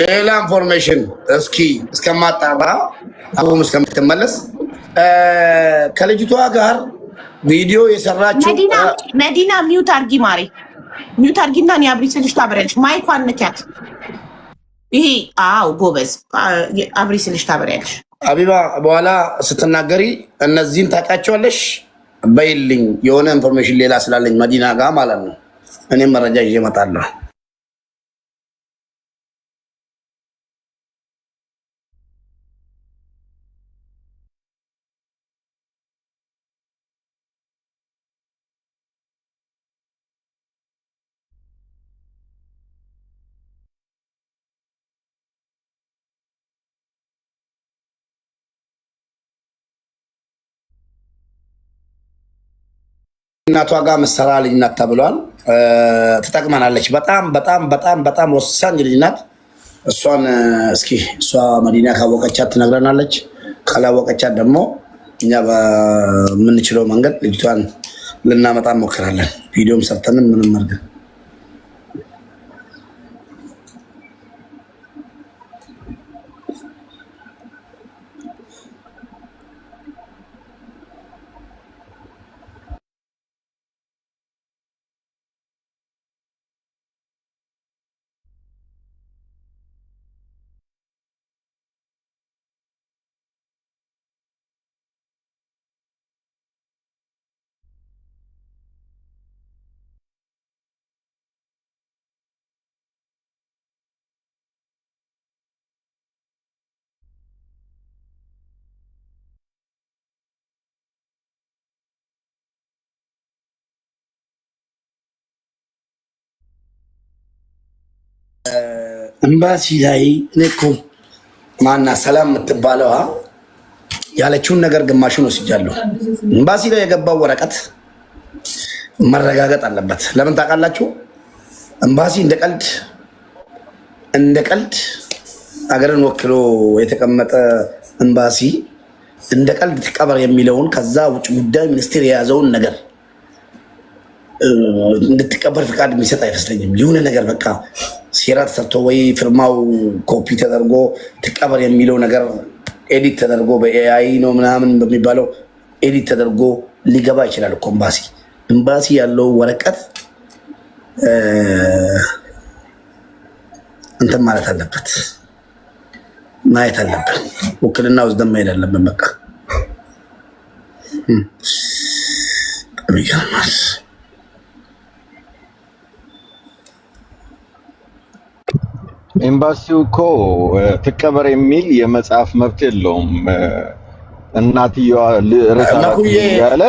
ሌላ ኢንፎርሜሽን እስከማጣራ አሁን እስከምትመለስ ከልጅቷ ጋር ቪዲዮ የሰራችው መዲና ሚውት አርጊ ማሪ ሚውት አርጊና እኔ አብሪ ስልሽ ታበሪያለሽ። ማይኳን ንኪያት። ይሄ ጎበዝ አብሪ ስልሽ ታበሪያለሽ። አቢባ በኋላ ስትናገሪ እነዚህን ታውቃቸዋለሽ በይልኝ። የሆነ ኢንፎርሜሽን ሌላ ስላለኝ መዲና ጋር ማለት ነው። እኔም መረጃ ይዤ እመጣለሁ። እናቷ ጋር መሰራ ልጅ ናት ተብሏል። ትጠቅመናለች። በጣም በጣም በጣም በጣም ወሳኝ ልጅ ናት። እሷን እስኪ እሷ መዲና ካወቀቻት ትነግረናለች። ካላወቀቻት ደግሞ እኛ በምንችለው መንገድ ልጅቷን ልናመጣ እንሞክራለን። ቪዲዮም ሰርተንም ምንም አድርገን ኤምባሲ ላይ እኮ ማና ሰላም የምትባለዋ ያለችውን ነገር ግማሹን ወስጃለሁ። ኤምባሲ ላይ የገባው ወረቀት መረጋገጥ አለበት። ለምን ታውቃላችሁ? ኤምባሲ እንደ ቀልድ አገርን ወክሎ የተቀመጠ ኤምባሲ እንደ ቀልድ ትቀበር የሚለውን ከዛ ውጭ ጉዳይ ሚኒስቴር የያዘውን ነገር እንድትቀበር ፍቃድ የሚሰጥ አይመስለኝም። የሆነ ነገር በቃ ሴራ ተሰርቶ ወይ ፊርማው ኮፒ ተደርጎ ትቀበር የሚለው ነገር ኤዲት ተደርጎ በኤአይ ነው ምናምን በሚባለው ኤዲት ተደርጎ ሊገባ ይችላል እኮ ኤምባሲ ያለው ወረቀት እንትን ማለት አለበት፣ ማየት አለበት። ውክልና ወስደን መሄድ አለብን። በቃ ይገርማል። ኤምባሲው እኮ ትቀበር የሚል የመጽሐፍ መብት የለውም። እናትየዋ ያለ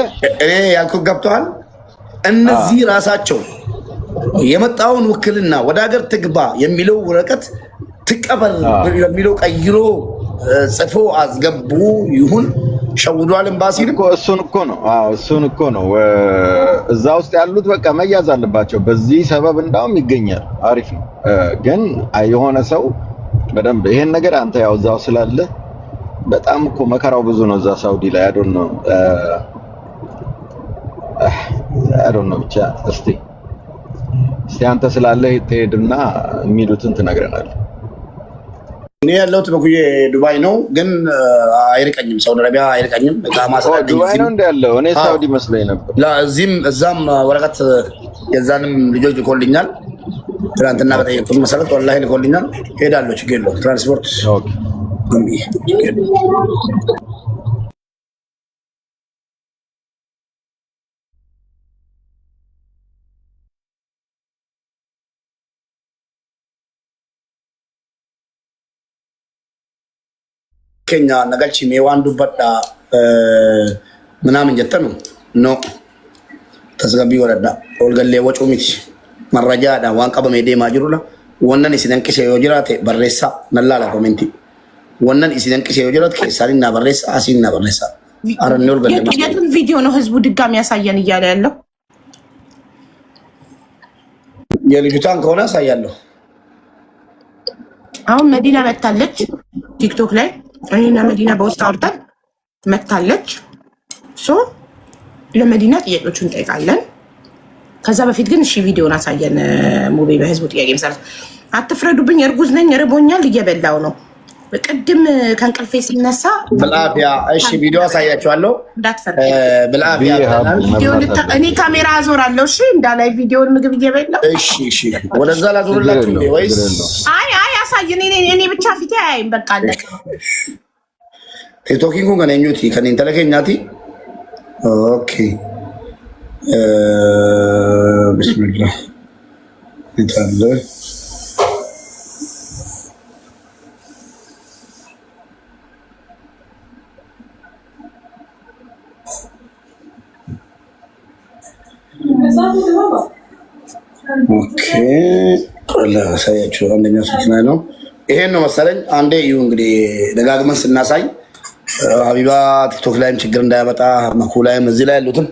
እኔ ያልኩት ገብተዋል። እነዚህ ራሳቸው የመጣውን ውክልና ወደ ሀገር ትግባ የሚለው ወረቀት ትቀበር የሚለው ቀይሮ ጽፎ አስገቡ ይሁን ሸውዷል። ኤምባሲ እሱን እኮ ነው እዛ ውስጥ ያሉት በቃ መያዝ አለባቸው። በዚህ ሰበብ እንዳውም ይገኛል። አሪፍ ነው። ግን የሆነ ሰው በደንብ ይሄን ነገር አንተ ያው እዛው ስላለ በጣም እኮ መከራው ብዙ ነው እዛ ሳውዲ ላይ አይዶን ነው ብቻ እስቲ አንተ ስላለ ትሄድና የሚሉትን ትነግረናለህ። እኔ ያለሁት በኩዬ ዱባይ ነው፣ ግን አይርቀኝም። ሳውዲ አረቢያ አይርቀኝም። ዱባይ ነው እንዳለው እኔ ሳውዲ መስለኝ ነበር። እዛም ወረቀት የዛንም ልጆች ልኮልኛል። ትናንትና በጠየቁት መሰረት ወላሂ ልኮልኛል። ሄዳለሁ፣ ችግር የለውም። ትራንስፖርት ኬኛ ነገልቺ ሜዋን ዱበዳ ምናምን ጀተኑ ኖ ተስገቢ ወረዳ ወልገሌ ወጩ ሚቲ መረጃዳ ዋን ቀበሜ ዴማ ጅሩላ ወነን ኢሲደንቅሴ ዮ ጅራቴ በሬሳ ነላላ ኮሜንቲ ወነን ኢሲደንቅሴ ዮ ጅራት ኬሳሪና በሬሳ አሲና በሬሳ አረን ወልገሌ የቱን ቪዲዮ ነው ህዝቡ ድጋሚ ያሳየን እያለ ያለው? የልጅቷን ከሆነ ያሳያለሁ። አሁን መዲና መታለች ቲክቶክ ላይ እኔና መዲና በውስጥ አውርተን መታለች። ለመዲና ጥያቄዎችን እንጠይቃለን። ከዛ በፊት ግን እሺ ቪዲዮን አሳየን ሙቤ በህዝቡ ጥያቄ መሰረት። አትፍረዱብኝ፣ እርጉዝ ነኝ፣ ርቦኛል፣ እየበላው ነው። ቅድም ከእንቅልፌ ስነሳ ብልአፊያ። እሺ ቪዲዮ አሳያችኋለሁ። እንዳትፈርድ ብልአፊያ። እኔ ካሜራ አዞራለሁ። እሺ እንዳላይ ቪዲዮን ምግብ እየበላው። እሺ ወደዛ ላዞርላችሁ ወይስ? አይ አሳየን። እኔ ብቻ ፊቴ አያይም። በቃ አለቀ። ቲክቶኪንግ ከነኙቲ ከኔን ተለከኛቲ ኦኬ ቢስሚላህ እንታለ ኦኬ ቆላ ሳያችሁ አንደኛው ስልክና ነው። ይሄን ነው መሰለኝ። አንዴ እዩ እንግዲህ ደጋግመን ስናሳይ ሀቢባ ቲክቶክ ላይም ችግር እንዳያመጣ መኩ ላይም እዚህ ላይ ያሉትም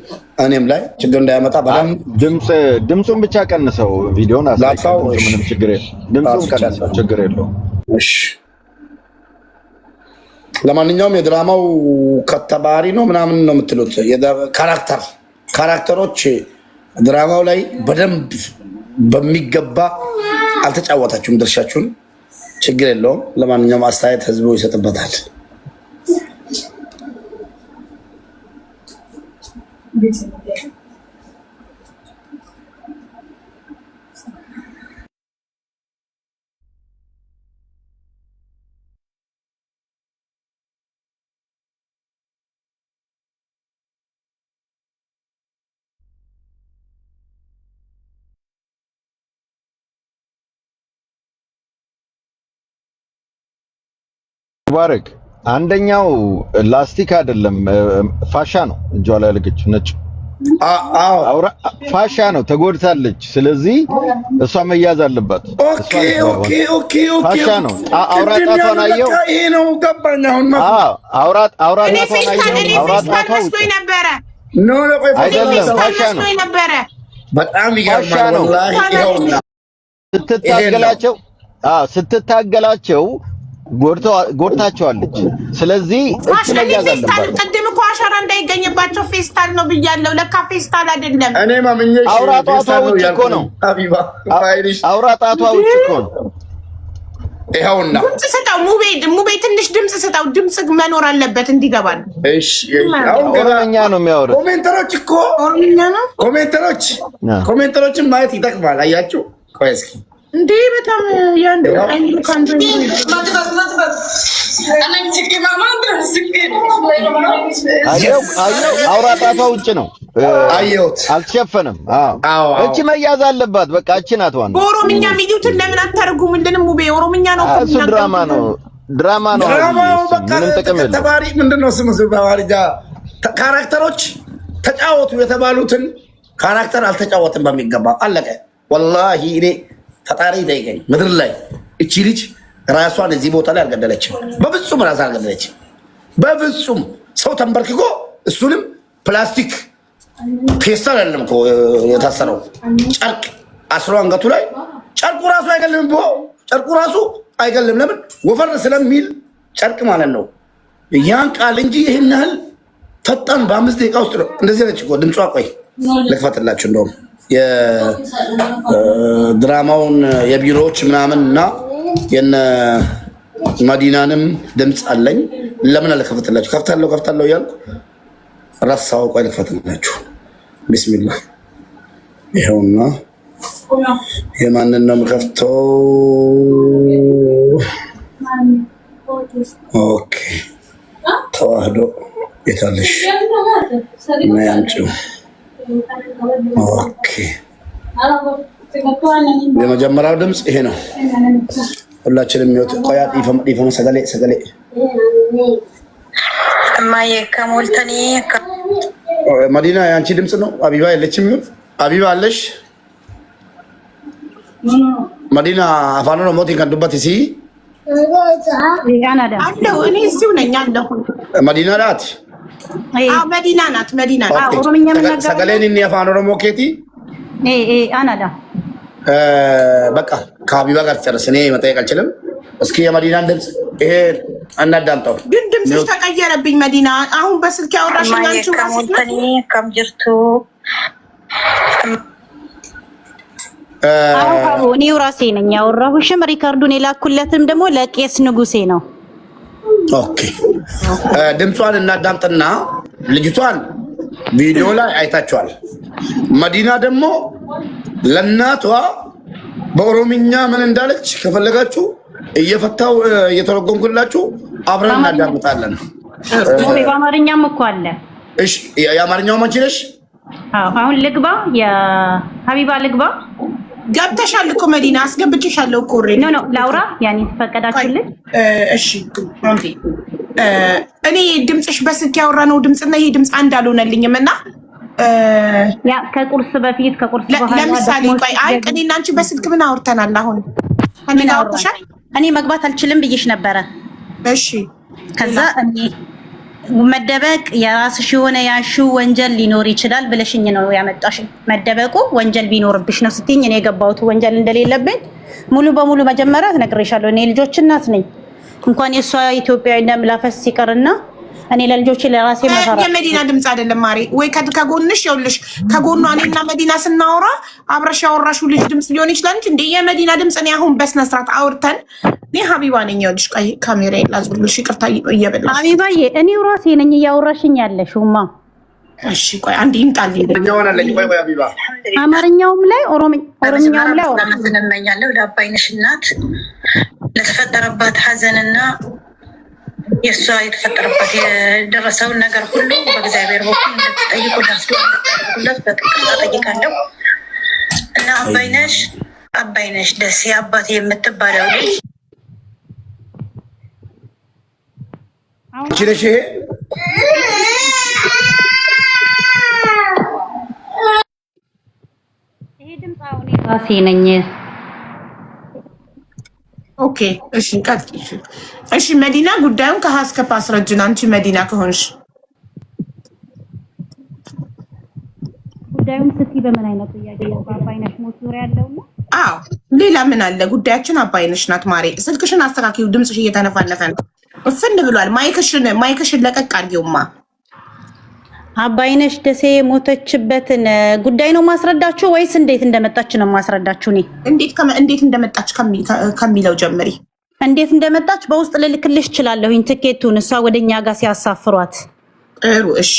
እኔም ላይ ችግር እንዳያመጣ በደምብ ድምፁን ብቻ ቀንሰው ቪዲዮን አሳይተው ምንም ችግር የለም። ድምፁን ቀንሰው ችግር የለውም። እሺ ለማንኛውም የድራማው ከተባሪ ነው ምናምን ነው የምትሉት ካራክተሮች ድራማው ላይ በደንብ በሚገባ አልተጫወታችሁም ድርሻችሁን። ችግር የለውም። ለማንኛውም አስተያየት ህዝቡ ይሰጥበታል። ሙባረክ አንደኛው ላስቲክ አይደለም ፋሻ ነው እጇ ላይ ያለችው ነጭ ፋሻ ነው፣ ተጎድታለች። ስለዚህ እሷ መያዝ አለባት። ኦኬ ፋሻ ነው። አውራጣቷን አየው። ይሄ ነው ገባኝ። አሁን አውራጣቷን አየው። አውራጣቷ አይደለም ፋሻ ነው። በጣም ይገርማል ወላሂ። ይኸውና ስትታገላቸው ጎድታቸዋለች። ስለዚህ እቺ መያዝ አለባት። ቅድም እኮ አሻራ እንዳይገኝባቸው ፌስታል ነው ብያለሁ። ለካ ፌስታል አይደለም። እኔ ማምኜሽ አውራጣቷ ውጭ እኮ ነው። አውራጣቷ ውጭ እኮ ነው። ይኸውና ድምፅ ስጠው ሙቤ ትንሽ ድምፅ ስጠው። ድምፅ መኖር አለበት እንዲገባል። እሺ ኦሮምኛ ነው የሚያወሩት። ኮሜንተሮች እኮ ኦሮምኛ ነው። ኮሜንተሮችን ማየት ይጠቅማል። አያችሁ? ቆይ እስኪ እንዴ በጣም ያንዱ አይኑ ካንዱ አየው አውራጣቷ ውጭ ነው። አየሁት። አልተሸፈነም። እቺ መያዝ አለባት። በቃ እቺ ናት ዋናው። በኦሮምኛ ሚዲዩትን ለምን አታርጉምልንም? ሙቤ ኦሮምኛ ነው እኮ። እሱ ድራማ ነው። ድራማው በቃ ምንም ጥቅም የለውም። ተባሪ ምንድነው ስሙ? ተባሪጋ ካራክተሮች ተጫወቱ የተባሉትን ካራክተር አልተጫወትም በሚገባ አለቀ። ወላሂ እኔ ፈጣሪ ይጠይቀኝ። ምድር ላይ እቺ ልጅ ራሷን እዚህ ቦታ ላይ አልገደለችም። በፍጹም ራሷን አልገደለችም። በፍጹም ሰው ተንበርክኮ እሱንም ፕላስቲክ ፌስታል አይደለም እኮ የታሰረው ጨርቅ አስሮ አንገቱ ላይ ጨርቁ ራሱ አይገልም። ጨርቁ ራሱ አይገልም። ለምን? ወፈር ስለሚል ጨርቅ ማለት ነው። ያን ቃል እንጂ ይህን ያህል ፈጣን በ5 ደቂቃ ውስጥ ነው። እንደዚህ ነች እኮ ድምጿ። ቆይ ልክፈትላችሁ። እንደውም የድራማውን የቢሮዎች ምናምን እና የነ መዲናንም ድምፅ አለኝ። ለምን አልከፍትላችሁ? ከፍታለሁ እያልኩ ረሳው። ቆይ ልክፈትላችሁ። ቢስሚላህ። ይኸውና የማንን ነው የምከፍተው? ኦኬ ተዋህዶ የታለሽ እና ያምጪው። ኦኬ የመጀመሪያው ድምፅ ይሄ ነው። ሁላችንም የሚወጥ ቆያ ዲፈሙ ሰገሌ እማዬ ከሞልተኒ መዲና የአንቺ ድምፅ ነው። አቢባ የለችም። ይሁን አቢባ አለሽ? መዲና አፋኑ ነው ሞቲ ከንዱበት ሲ አለው። እኔ እዚሁ ነኝ አለሁ። መዲና ናት። አዎ መዲና ናት። መዲና ናት። ኦሮምኛ ምን ሰገሌን እኔ አፋኑ ነው ሞኬቲ አናዳ በቃ ከሀቢባ ጋር ጨርስ። እኔ መጠየቅ አልችልም። እስኪ የመዲናን ድምፅ ይሄ እናዳምጠው። ግን ድምፅሽ ተቀየረብኝ መዲና። አሁን በስልክ ያወራሽኝ አንቺ ከሞልተኒ ከምጅርቱ አዎ እኔው ራሴ ነኝ ያወራሁሽም ሪካርዱን የላኩለትም ደግሞ ለቄስ ንጉሴ ነው። ኦኬ ድምጿን እናዳምጥና ልጅቷን ቪዲዮ ላይ አይታችኋል። መዲና ደግሞ ለእናቷ በኦሮምኛ ምን እንዳለች ከፈለጋችሁ እየፈታው እየተረጎምኩላችሁ አብረን እናዳምጣለን። በአማርኛም እኮ አለ። እሺ የአማርኛው አንቺ ነሽ? አዎ አሁን ልግባ፣ የሀቢባ ልግባ። ገብተሻል እኮ መዲና አስገብቼሻለሁ እኮ ኦሬዲ። ኖ ላውራ ያኔ ተፈቀዳችሁልኝ? እሺ አንዴ እኔ ድምፅሽ በስልክ ያወራነው ድምፅና ይሄ ድምፅ አንድ አልሆነልኝም እና ያ ከቁርስ በፊት ከቁርስ በኋላ ለምሳሌ ቆይ አይ እኔና አንቺ በስልክ ምን አውርተናል? አሁን ምን አውርተሻል? እኔ መግባት አልችልም ብዬሽ ነበረ። እሺ ከዛ እኔ መደበቅ የራስሽ የሆነ ያልሽው ወንጀል ሊኖር ይችላል ብለሽኝ ነው ያመጣሽ። መደበቁ ወንጀል ቢኖርብሽ ነው ስትይኝ እኔ የገባሁት ወንጀል እንደሌለብኝ ሙሉ በሙሉ መጀመሪያ ትነግሬሻለሁ። እኔ ልጆች እናት ነኝ። እንኳን የሷ ኢትዮጵያዊ ደም ላፈስ ሲቀርና እኔ ለልጆቼ ለራሴ መፈራ የመዲና ድምፅ አይደለም ማሪ ወይ ከጎንሽ ይኸውልሽ፣ ከጎኗ እኔና መዲና ስናወራ አብረሽ ያወራሽው ልጅ ድምፅ ሊሆን ይችላል እንጂ እንደ የመዲና ድምፅ እኔ አሁን በስነ ስርዓት አውርተን እኔ ሀቢባ ነኝ። ይኸውልሽ ቆይ ካሜራ ላዝብልሽ፣ ይቅርታ እየበላሽ ሀቢባዬ እኔው ራሴ ነኝ እያወራሽኝ ያለሽውማ። እሺ ቆይ አንዴ ይምጣልኝ። ቆይ ሀቢባ አማርኛውም ላይ ኦሮምኛውም ላይ እመኛለሁ ለአባይነሽ እናት ለተፈጠረባት ሐዘንና የእሷ የተፈጠረበት የደረሰውን ነገር ሁሉ በእግዚአብሔር በኩል እንድትጠይቁላት እንድታደርጉላት በጥቅም ጠይቃለሁ እና አባይነሽ ደሴ አባቴ የምትባለው ልጅ ችለሽ ይሄ ድምፅ አሁን ራሴ ነኝ። ኦኬ እሺ ቀጥይ። እሺ መዲና ጉዳዩን ከሀ እስከ ፐ አስረጅን። አንቺ መዲና ከሆንሽ ጉዳዩን ስትይ በምን አይነት ጥያቄ በአባይነሽ ሞት ዙሪያ ያለው ነው? አዎ ሌላ ምን አለ? ጉዳያችን አባይነሽ ናት። ማሬ ስልክሽን አስተካክዩ፣ ድምፅሽ እየተነፋነፈ ነው። እፍን ብሏል። ማይክሽን ለቀቅ አድርጊውማ። አባይነሽ ደሴ የሞተችበትን ጉዳይ ነው ማስረዳችሁ ወይስ እንዴት እንደመጣች ነው ማስረዳችሁ? እኔ እንዴት እንደመጣች ከሚለው ጀምሪ። እንዴት እንደመጣች በውስጥ ልልክልሽ እችላለሁ፣ ትኬቱን እሷ ወደኛ ጋር ሲያሳፍሯት። ጥሩ እሺ።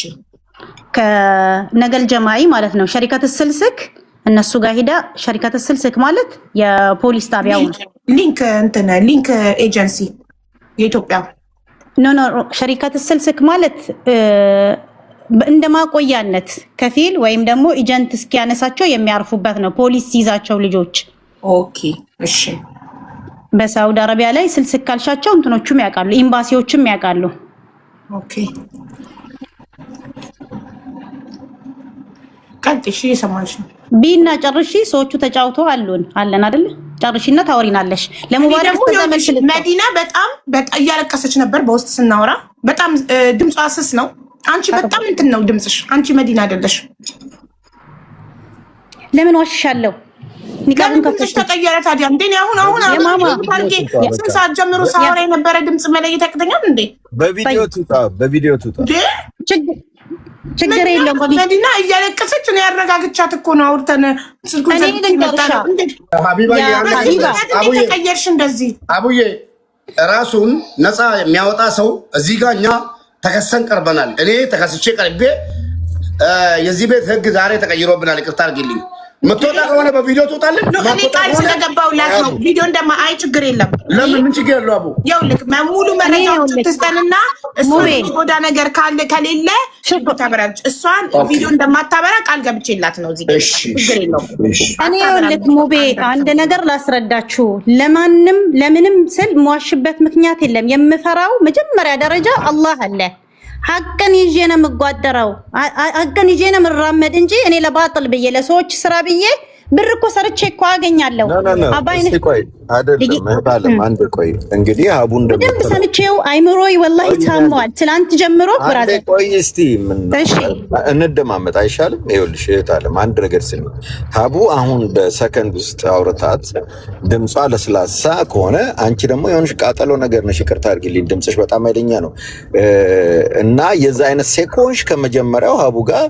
ከነገል ጀማይ ማለት ነው ሸሪከት ስልስክ እነሱ ጋር ሄዳ ሸሪከት ስልስክ ማለት የፖሊስ ጣቢያው ሊንክ ኤጀንሲ የኢትዮጵያ ኖ ሸሪከት ስልስክ ማለት እንደ ማቆያነት ከፊል ወይም ደግሞ ኤጀንት እስኪያነሳቸው የሚያርፉበት ነው። ፖሊስ ይዛቸው ልጆች። ኦኬ እሺ። በሳውዲ አረቢያ ላይ ስልስክ ካልሻቸው እንትኖቹም ያውቃሉ፣ ኤምባሲዎችም ያውቃሉ። ኦኬ ቀጥሽ እየሰማሽ ነው። ቢና ጨርሺ። ሰዎቹ ተጫውተው አለን አይደል? ጨርሺና ታወሪናለሽ። ለሙባረክ መዲና በጣም እያለቀሰች ነበር በውስጥ ስናወራ። በጣም ድምጿ ስስ ነው። አንቺ በጣም እንትን ነው ድምፅሽ። አንቺ መዲና አይደለሽ። ለምን ዋሽሻለሁ? ለምን ድምፅሽ ተቀየረ ታዲያ? እንዴ አሁን ስንት ሰዓት ጀምሮ ሳወራ የነበረ ድምፅ መለየት ያቅተኛል እንዴ? በቪዲዮ ትውጣ። ችግር የለም። መዲና እያለቀሰች ነው። ያረጋግቻት እኮ ነው አውርተን ስልኩን ተቀየርሽ እንደዚህ። አቡዬ ራሱን ነፃ የሚያወጣ ሰው እዚህ ጋር እኛ ተከሰን ቀርበናል። እኔ ተከስቼ ቀርቤ የዚህ ቤት ህግ ዛሬ ተቀይሮብናል። ይቅርታ አድርጊልኝ። ምትወጣ ከሆነ በቪዲዮ ትወጣለን። እኔ ቃል ስለገባሁላት ነው። ቪዲዮ እንደማ አይ ችግር የለም። ለምን ምን ችግር የለው? አቡ ይኸውልህ ሙሉ መረጃ ትስጠንና እሷን ጎዳ ነገር ካለ ከሌለ ታበራለች። እሷን ቪዲዮ እንደማታበራ ቃል ገብቼላት ነው። እዚህ ችግር የለውም። እኔ ይኸውልህ ሙቤ አንድ ነገር ላስረዳችሁ። ለምንም ስል የምዋሽበት ምክንያት የለም። የምፈራው መጀመሪያ ደረጃ አላህ አለ። ሀቅን ይዤ ነው የምጓደረው። ሀቅን ይዤ ነው የምራመድ እንጂ እኔ ለባጥል ብዬ ለሰዎች ስራ ብዬ ብር እኮ ሰርቼ እኮ አገኛለሁ። አባይነሽ ቆይ አይደለም አንድ ቆይ እንግዲህ አቡ በደንብ ሰምቼው አይምሮይ ወላሂ ታሟል። ትላንት ጀምሮ ብራዘር ቆይ እስቲ እንደማመጥ አይሻልም? ይኸውልሽ እህታለም አንድ ነገር ስሚ። አቡ አሁን በሰከንድ ውስጥ አውርታት ድምጿ ለስላሳ ከሆነ አንቺ ደግሞ የሆንሽ ቃጠሎ ነገር ነሽ። ይቅርታ አድርጊልኝ፣ ድምፅሽ በጣም ኃይለኛ ነው እና የዛ አይነት ሴኮንሽ ከመጀመሪያው አቡ ጋር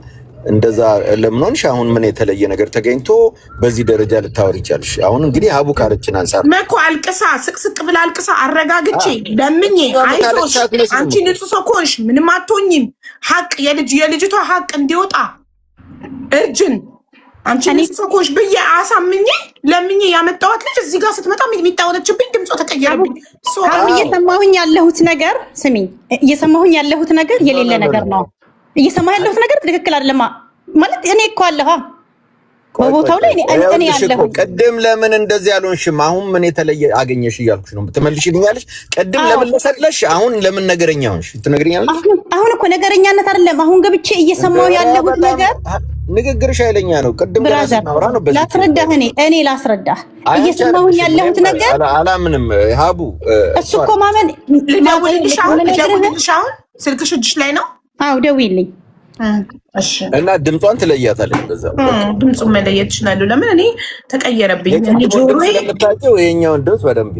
እንደዛ ለምን ሆንሽ? አሁን ምን የተለየ ነገር ተገኝቶ በዚህ ደረጃ ልታወሪ ይቻልሽ? አሁን እንግዲህ ሀቡ ካለችን አንፃር መኮ አልቅሳ ስቅስቅ ብላ አልቅሳ አረጋግቼ ለምኜ አይዞሽ አንቺ ንጹህ ሰው ከሆንሽ ምንም አትሆኝም፣ ሀቅ የልጅቷ ሀቅ እንዲወጣ እርጅን አንቺ ንጹህ ሰው ከሆንሽ ብዬ አሳምኜ ለምኜ ያመጣኋት ልጅ እዚህ ጋር ስትመጣ የሚጣወነችብኝ ድምጿ ተቀየረብኝ። እየሰማሁኝ ያለሁት ነገር ስሚኝ፣ እየሰማሁኝ ያለሁት ነገር የሌለ ነገር ነው። እየሰማሁ ያለሁት ነገር ትክክል አይደለም ማለት እኔ እኮ አለሁ በቦታው ላይ እኔ ያለሁ። ቅድም ለምን እንደዚህ አልሆንሽም? አሁን ምን የተለየ አገኘሽ እያልኩሽ ነው። ትመልሽልኛለሽ? ቅድም ለምን ለሰለሽ? አሁን ለምን ነገረኛ ሆንሽ? ትነግሪኛለሽ? አሁን እኮ ነገረኛነት አይደለም። አሁን ገብቼ እየሰማሁ ያለሁት ነገር ንግግርሽ ኃይለኛ ነው። ቅድም ገና ነው። በዚህ ላስረዳህ እኔ ላስረዳህ እየሰማሁኝ ያለሁት ነገር አላምንም። ሀቡ እሱ እኮ ማመን ልደውልልሽ አሁን ስልክሽ እጅሽ ላይ ነው? አዎ ደውይልኝ። እሺ እና ድምጿን ትለያታለች። በዛ ድምጹን መለየት ይችላሉ። ለምን እኔ ተቀየረብኝ። እኔ ጆሮዬ ለምታውቂው ይሄኛውን ድምጽ በደንብ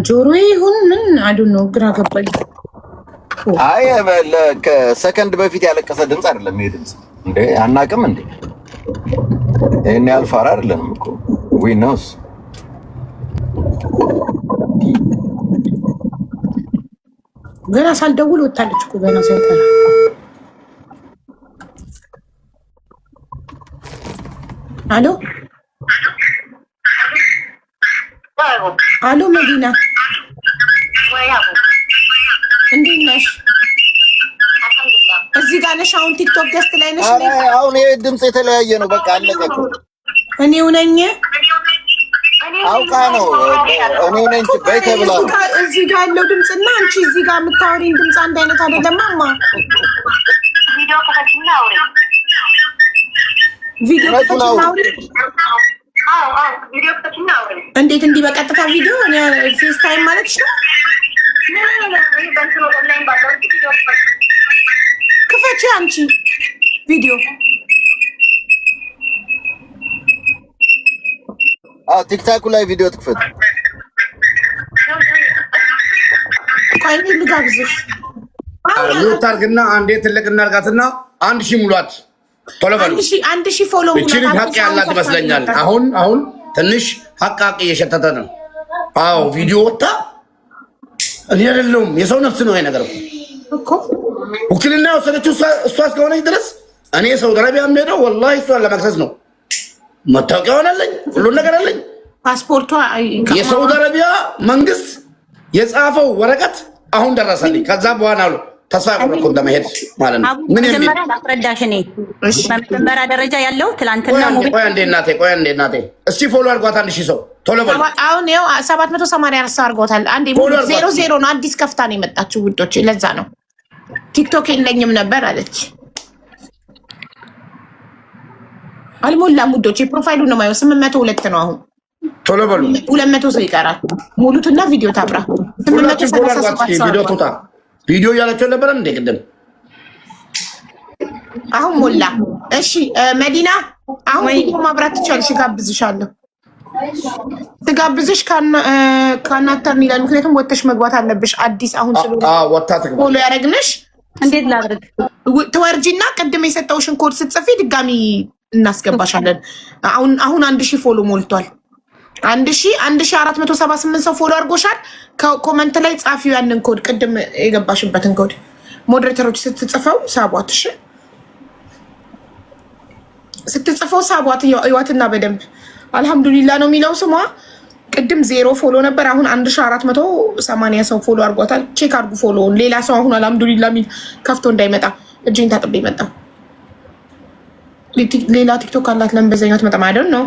ጆሮዬ ይሁን ምን አይደል ነው፣ ግራ ገባኝ። አይ ከሰከንድ በፊት ያለቀሰ ድምጽ አይደለም ይሄ ድምጽ። እንዴ አናውቅም እንዴ? ይሄን ያህል ፋራ አይደለም እኮ ዊ ኖስ። ገና ሳልደውል ወጣለች እኮ ገና ሳይጠራ። አሎ አሎ፣ መዲና እንዴት ነሽ? እዚህ ጋር ነሽ? አሁን ቲክቶክ ገስት ላይ ነሽ? አሁን ይሄ ድምጽ የተለያየ ነው። በቃ አለቀ እኮ። እኔው ነኝ አውቃ ነው እኔ ነኝ በይ ተብላ ነው። እዚህ ጋር ያለው ድምጽና አንቺ እዚህ ጋር የምታወሪኝ ድምጽ አንድ አይነት አይደለም። ማማ ቪዲዮ ከፈችና አውሪ። ቪዲዮ ከፈችና አውሪ። ቪዲዮ ከፈችና አውሪ። እንዴት እንዲህ በቀጥታ ቪዲዮ እኔ ፌስ ታይም ማለት ነው? ክፈቺ አንቺ ቪዲዮ። ቲክታኩ ላይ ቪዲዮ ትክፈት። ቆይ ልጋብዝሽ። ታርግና አንዴ ትልቅ እናርጋትና 1000 ሙሏት። ቶሎ በሉ። 1000 ፎሎ ሙሏት። እቺ ሀቅ ያላት ይመስለኛል። አሁን ትንሽ ሀቅ እየሸተተ ነው። አዎ ቪዲዮ ወጣ። እኔ አይደለሁም የሰው ነፍስ ነው ይሄ ነገር እኮ። ውክልና ወሰደችው እሷ እስከሆነች ድረስ እኔ ሳውዲ አረቢያ የምሄደው ወላሂ እሷን ለመክሰስ ነው። መታወቂያውን አለኝ፣ ሁሉን ነገር አለኝ። ፓስፖርቷ የሳውዲ አረቢያ መንግስት የጻፈው ወረቀት አሁን ደረሰልኝ። ከዛ በኋላ አሉ ተስፋ ቆርቆ እንደመሄድ ማለት ነው። ምን መጀመሪያ ላስረዳሽ። እኔ በመጀመሪያ ደረጃ ያለው ትላንትና ቆይ አንዴ እናቴ እስቲ ፎሎ አድርጓት 1000 ሰው ቶሎ በሉ። አሁን ያው 784 ሰው አድርጎታል። አንዴ 00 ነው። አዲስ ከፍታ ነው የመጣችው ውዶች። ለዛ ነው ቲክቶክ የለኝም ነበር አለች። አልሞላም ውዶች። ፕሮፋይሉን ነው የማየው። 802 ነው አሁን። ቶሎ በሉ። 200 ሰው ይቀራል። ሙሉትና ቪዲዮ ታብራ። 837 ቪዲዮ ቱታ ቪዲዮ እያላቸው ነበር እንደ ቅድም። አሁን ሞላ። እሺ መዲና አሁን ቪዲዮ ማብራት ትችያለሽ። ጋብዝሻለሁ። ትጋብዝሽ ካናተር ይላል። ምክንያቱም ወጥተሽ መግባት አለብሽ። አዲስ አሁን ስለሆነ ወጣት ፎሎ ያደረግንሽ እንዴት ላድርግ? ትወርጂና ቅድም የሰጠውሽን ኮድ ስትጽፊ ድጋሚ እናስገባሻለን። አሁን 1000 ፎሎ ሞልቷል። 1478 ሰው ፎሎ አድርጎሻል። ኮመንት ላይ ጻፊው ያንን ኮድ፣ ቅድም የገባሽበትን ኮድ። ሞዴሬተሮች ስትጽፈው ሳቧት። እሺ ስትጽፈው ሳቧት። እዩዋትና በደንብ አልሐምዱሊላህ ነው የሚለው ስሟ። ቅድም 0 ፎሎ ነበር። አሁን 1480 ሰው ፎሎ አድርጓታል። ቼክ አድርጉ ፎሎውን። ሌላ ሰው አሁን አልሐምዱሊላህ የሚል ከፍቶ እንዳይመጣ እጅን ታጥቤ መጣ። ሌላ ቲክቶክ አላት። ለምን በዛኛው ትመጣ? አይደል ነው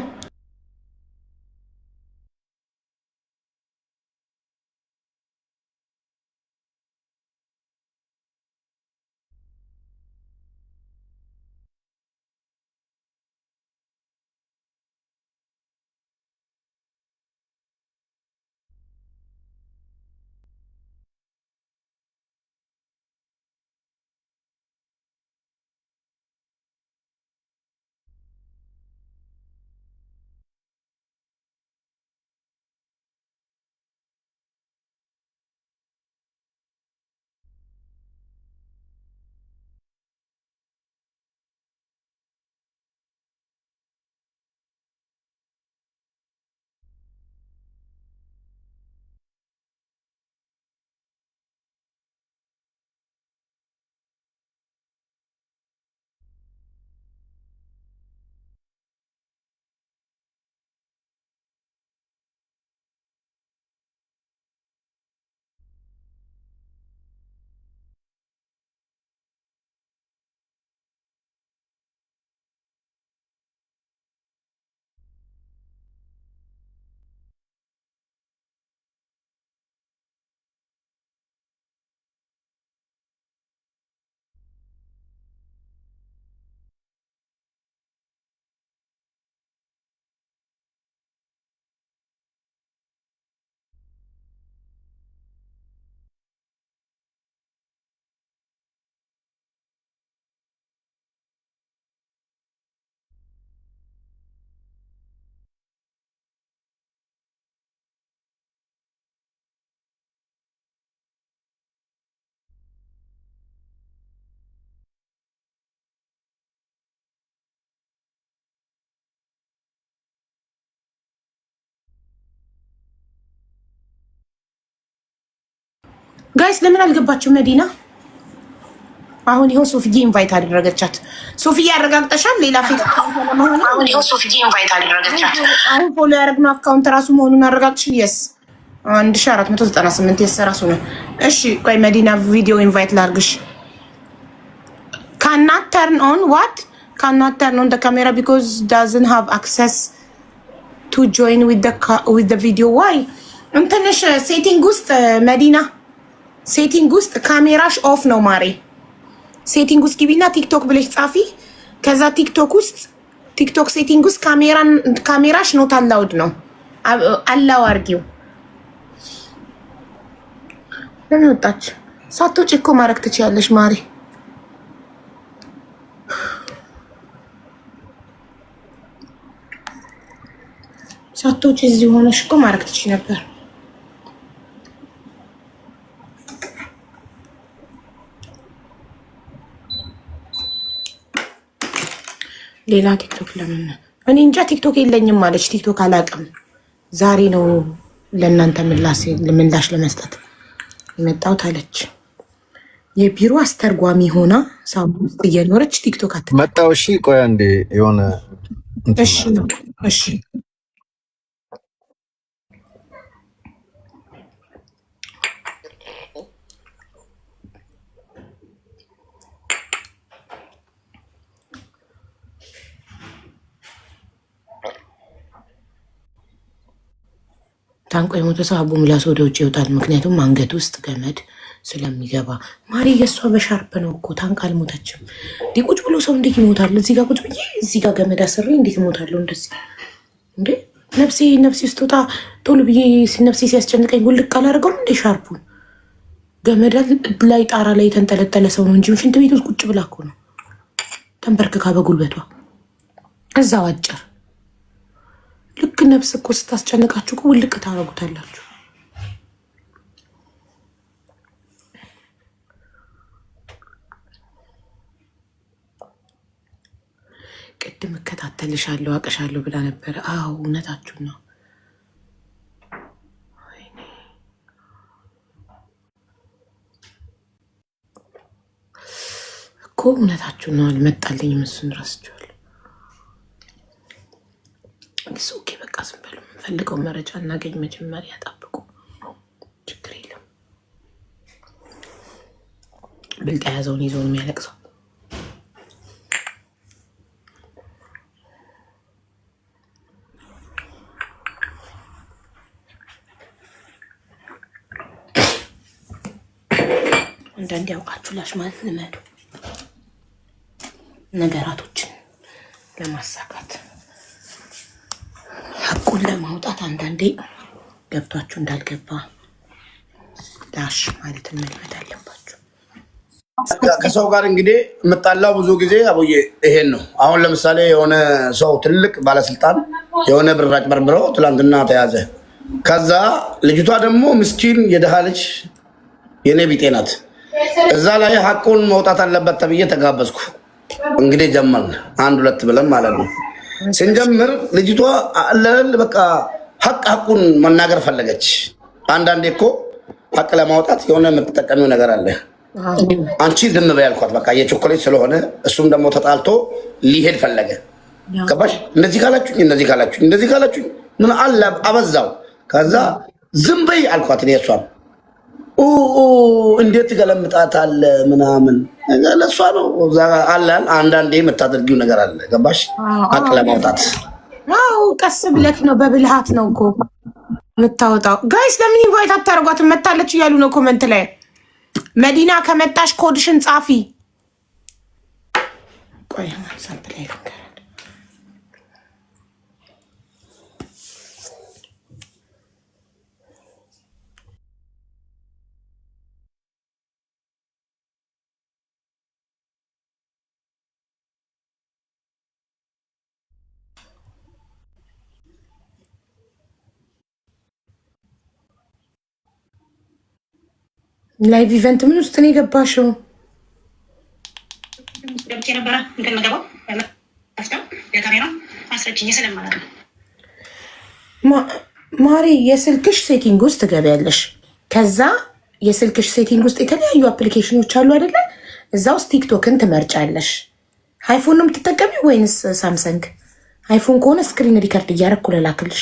ጋይስ ለምን አልገባችሁ መዲና? አሁን ይኸው ሶፊዬ ኢንቫይት አደረገቻት። ሶፊዬ ያረጋግጠሻል? ሌላ ፌክ አካውንት አሁን ይኸው ሶፊዬ ኢንቫይት አደረገቻት። አሁን ፎሎ ያደረግነው አካውንት ራሱ መሆኑን አረጋግጥሽ? የስ 1498 የሰራሱ ነው። እሺ ቆይ መዲና ቪዲዮ ኢንቫይት ላርግሽ። cannot turn on what? cannot turn on the camera because doesn't have access to join with the video. why? እንትንሽ ሴቲንግ ውስጥ መዲና ሴቲንግ ውስጥ ካሜራሽ ኦፍ ነው ማሬ። ሴቲንግ ውስጥ ግቢና ቲክቶክ ብለሽ ጻፊ። ከዛ ቲክቶክ ውስጥ ቲክቶክ ሴቲንግ ውስጥ ካሜራሽ ኖት አላውድ ነው አላው አርጊው። ለምን ወጣች? ሳትወጪ እኮ ማድረግ ትችያለሽ ማሬ። ሳትወጪ እዚህ ሆነሽ እኮ ማድረግ ትችይ ነበር። ሌላ ቲክቶክ ለምን? እኔ እንጃ ቲክቶክ የለኝም ማለች። ቲክቶክ አላውቅም። ዛሬ ነው ለእናንተ ምላሽ ለመስጠት የመጣሁት አለች። የቢሮ አስተርጓሚ ሆና ሳሙ ውስጥ እየኖረች ቲክቶክ መጣው። እሺ ቆይ አንዴ የሆነ እሺ እሺ ታንቆ የሞተ ሰው አቡ ምላስ ወደ ውጭ ይወጣል። ምክንያቱም አንገት ውስጥ ገመድ ስለሚገባ። ማሪ የእሷ በሻርፕ ነው እኮ ታንቅ አልሞተችም። እንዲህ ቁጭ ብሎ ሰው እንዴት ይሞታል? እዚህ ጋር ቁጭ ብዬ እዚህ ጋር ገመድ አስሬ እንዴት ይሞታለሁ? እንደዚህ እንዴ ነፍሴ ስትወጣ ቶሎ ብዬ ነፍሴ ሲያስጨንቀኝ ውልቅ አላደርገውም እንዴ? ሻርፑን ገመድ ላይ ጣራ ላይ የተንጠለጠለ ሰው ነው እንጂ ሽንት ቤት ውስጥ ቁጭ ብላ እኮ ነው ተንበርክካ በጉልበቷ እዛው አጭር። ልክ ነፍስ እኮ ስታስጨንቃችሁ እኮ ውልቅ ታረጉታላችሁ። ቅድም እከታተልሻለሁ አቅሻለሁ ብላ ነበረ። አዎ እውነታችሁን ነው እኮ እውነታችሁን ነው። አልመጣልኝም። እሱን ረስቼዋለሁ። ኦኬ በቃ ዝም በሉ። የምንፈልገው መረጃ እናገኝ። መጀመሪያ ጠብቁ፣ ችግር የለም። ብልጥ የያዘውን ይዞ ነው የሚያለቅሰው። አንዳንዴ ያውቃችሁ ላሽ ማለት ልመዱ ነገራቶችን ለማሳካት ሐቁን ለማውጣት አንዳንዴ ገብቷችሁ እንዳልገባ ዳሽ ማለት መልመድ አለባችሁ። ከሰው ጋር እንግዲህ የምጣላው ብዙ ጊዜ አቡዬ ይሄን ነው። አሁን ለምሳሌ የሆነ ሰው ትልቅ ባለስልጣን የሆነ ብር አጭበርብረው ትላንትና ተያዘ። ከዛ ልጅቷ ደግሞ ምስኪን የደሃ ልጅ የኔ ቢጤ ናት። እዛ ላይ ሐቁን መውጣት አለበት ተብዬ ተጋበዝኩ። እንግዲህ ጀመርን አንድ ሁለት ብለን ማለት ነው። ስንጀምር ልጅቷ አለል በቃ ሐቁን መናገር ፈለገች። አንዳንዴ እኮ ሐቅ ለማውጣት የሆነ የምትጠቀሚው ነገር አለ። አንቺ ዝም በይ ያልኳት በቃ የቾኮሌት ስለሆነ እሱም ደግሞ ተጣልቶ ሊሄድ ፈለገ። ገባሽ? እንደዚህ ካላችሁኝ ምን አለ አበዛው። ከዛ ዝም በይ አልኳት። እኔ እሷን እንዴት ገለምጣታል ምናምን ለእሷ ነው አለ። አንዳንዴ የምታደርጊው ነገር አለ። ገባሽ? ሐቅ ለማውጣት ቀስ ብለክ ነው፣ በብልሃት ነው እኮ የምታወጣው። ጋይስ ለምን ኢንቫይት አታደርጓትም? መታለች እያሉ ነው ኮመንት ላይ። መዲና ከመጣሽ ኮድሽን ጻፊ። ቆይ ሳምፕል ላይ ላይቭ ኢቨንት ምን ውስጥ ነው የገባሽው? ማሪ የስልክሽ ሴቲንግ ውስጥ ትገቢያለሽ። ከዛ የስልክሽ ሴቲንግ ውስጥ የተለያዩ አፕሊኬሽኖች አሉ አይደለ? እዛ ውስጥ ቲክቶክን ትመርጫለሽ። አይፎን ነው የምትጠቀሚው ወይንስ ሳምሰንግ? አይፎን ከሆነ ስክሪን ሪከርድ እያደረኩ ልላክልሽ።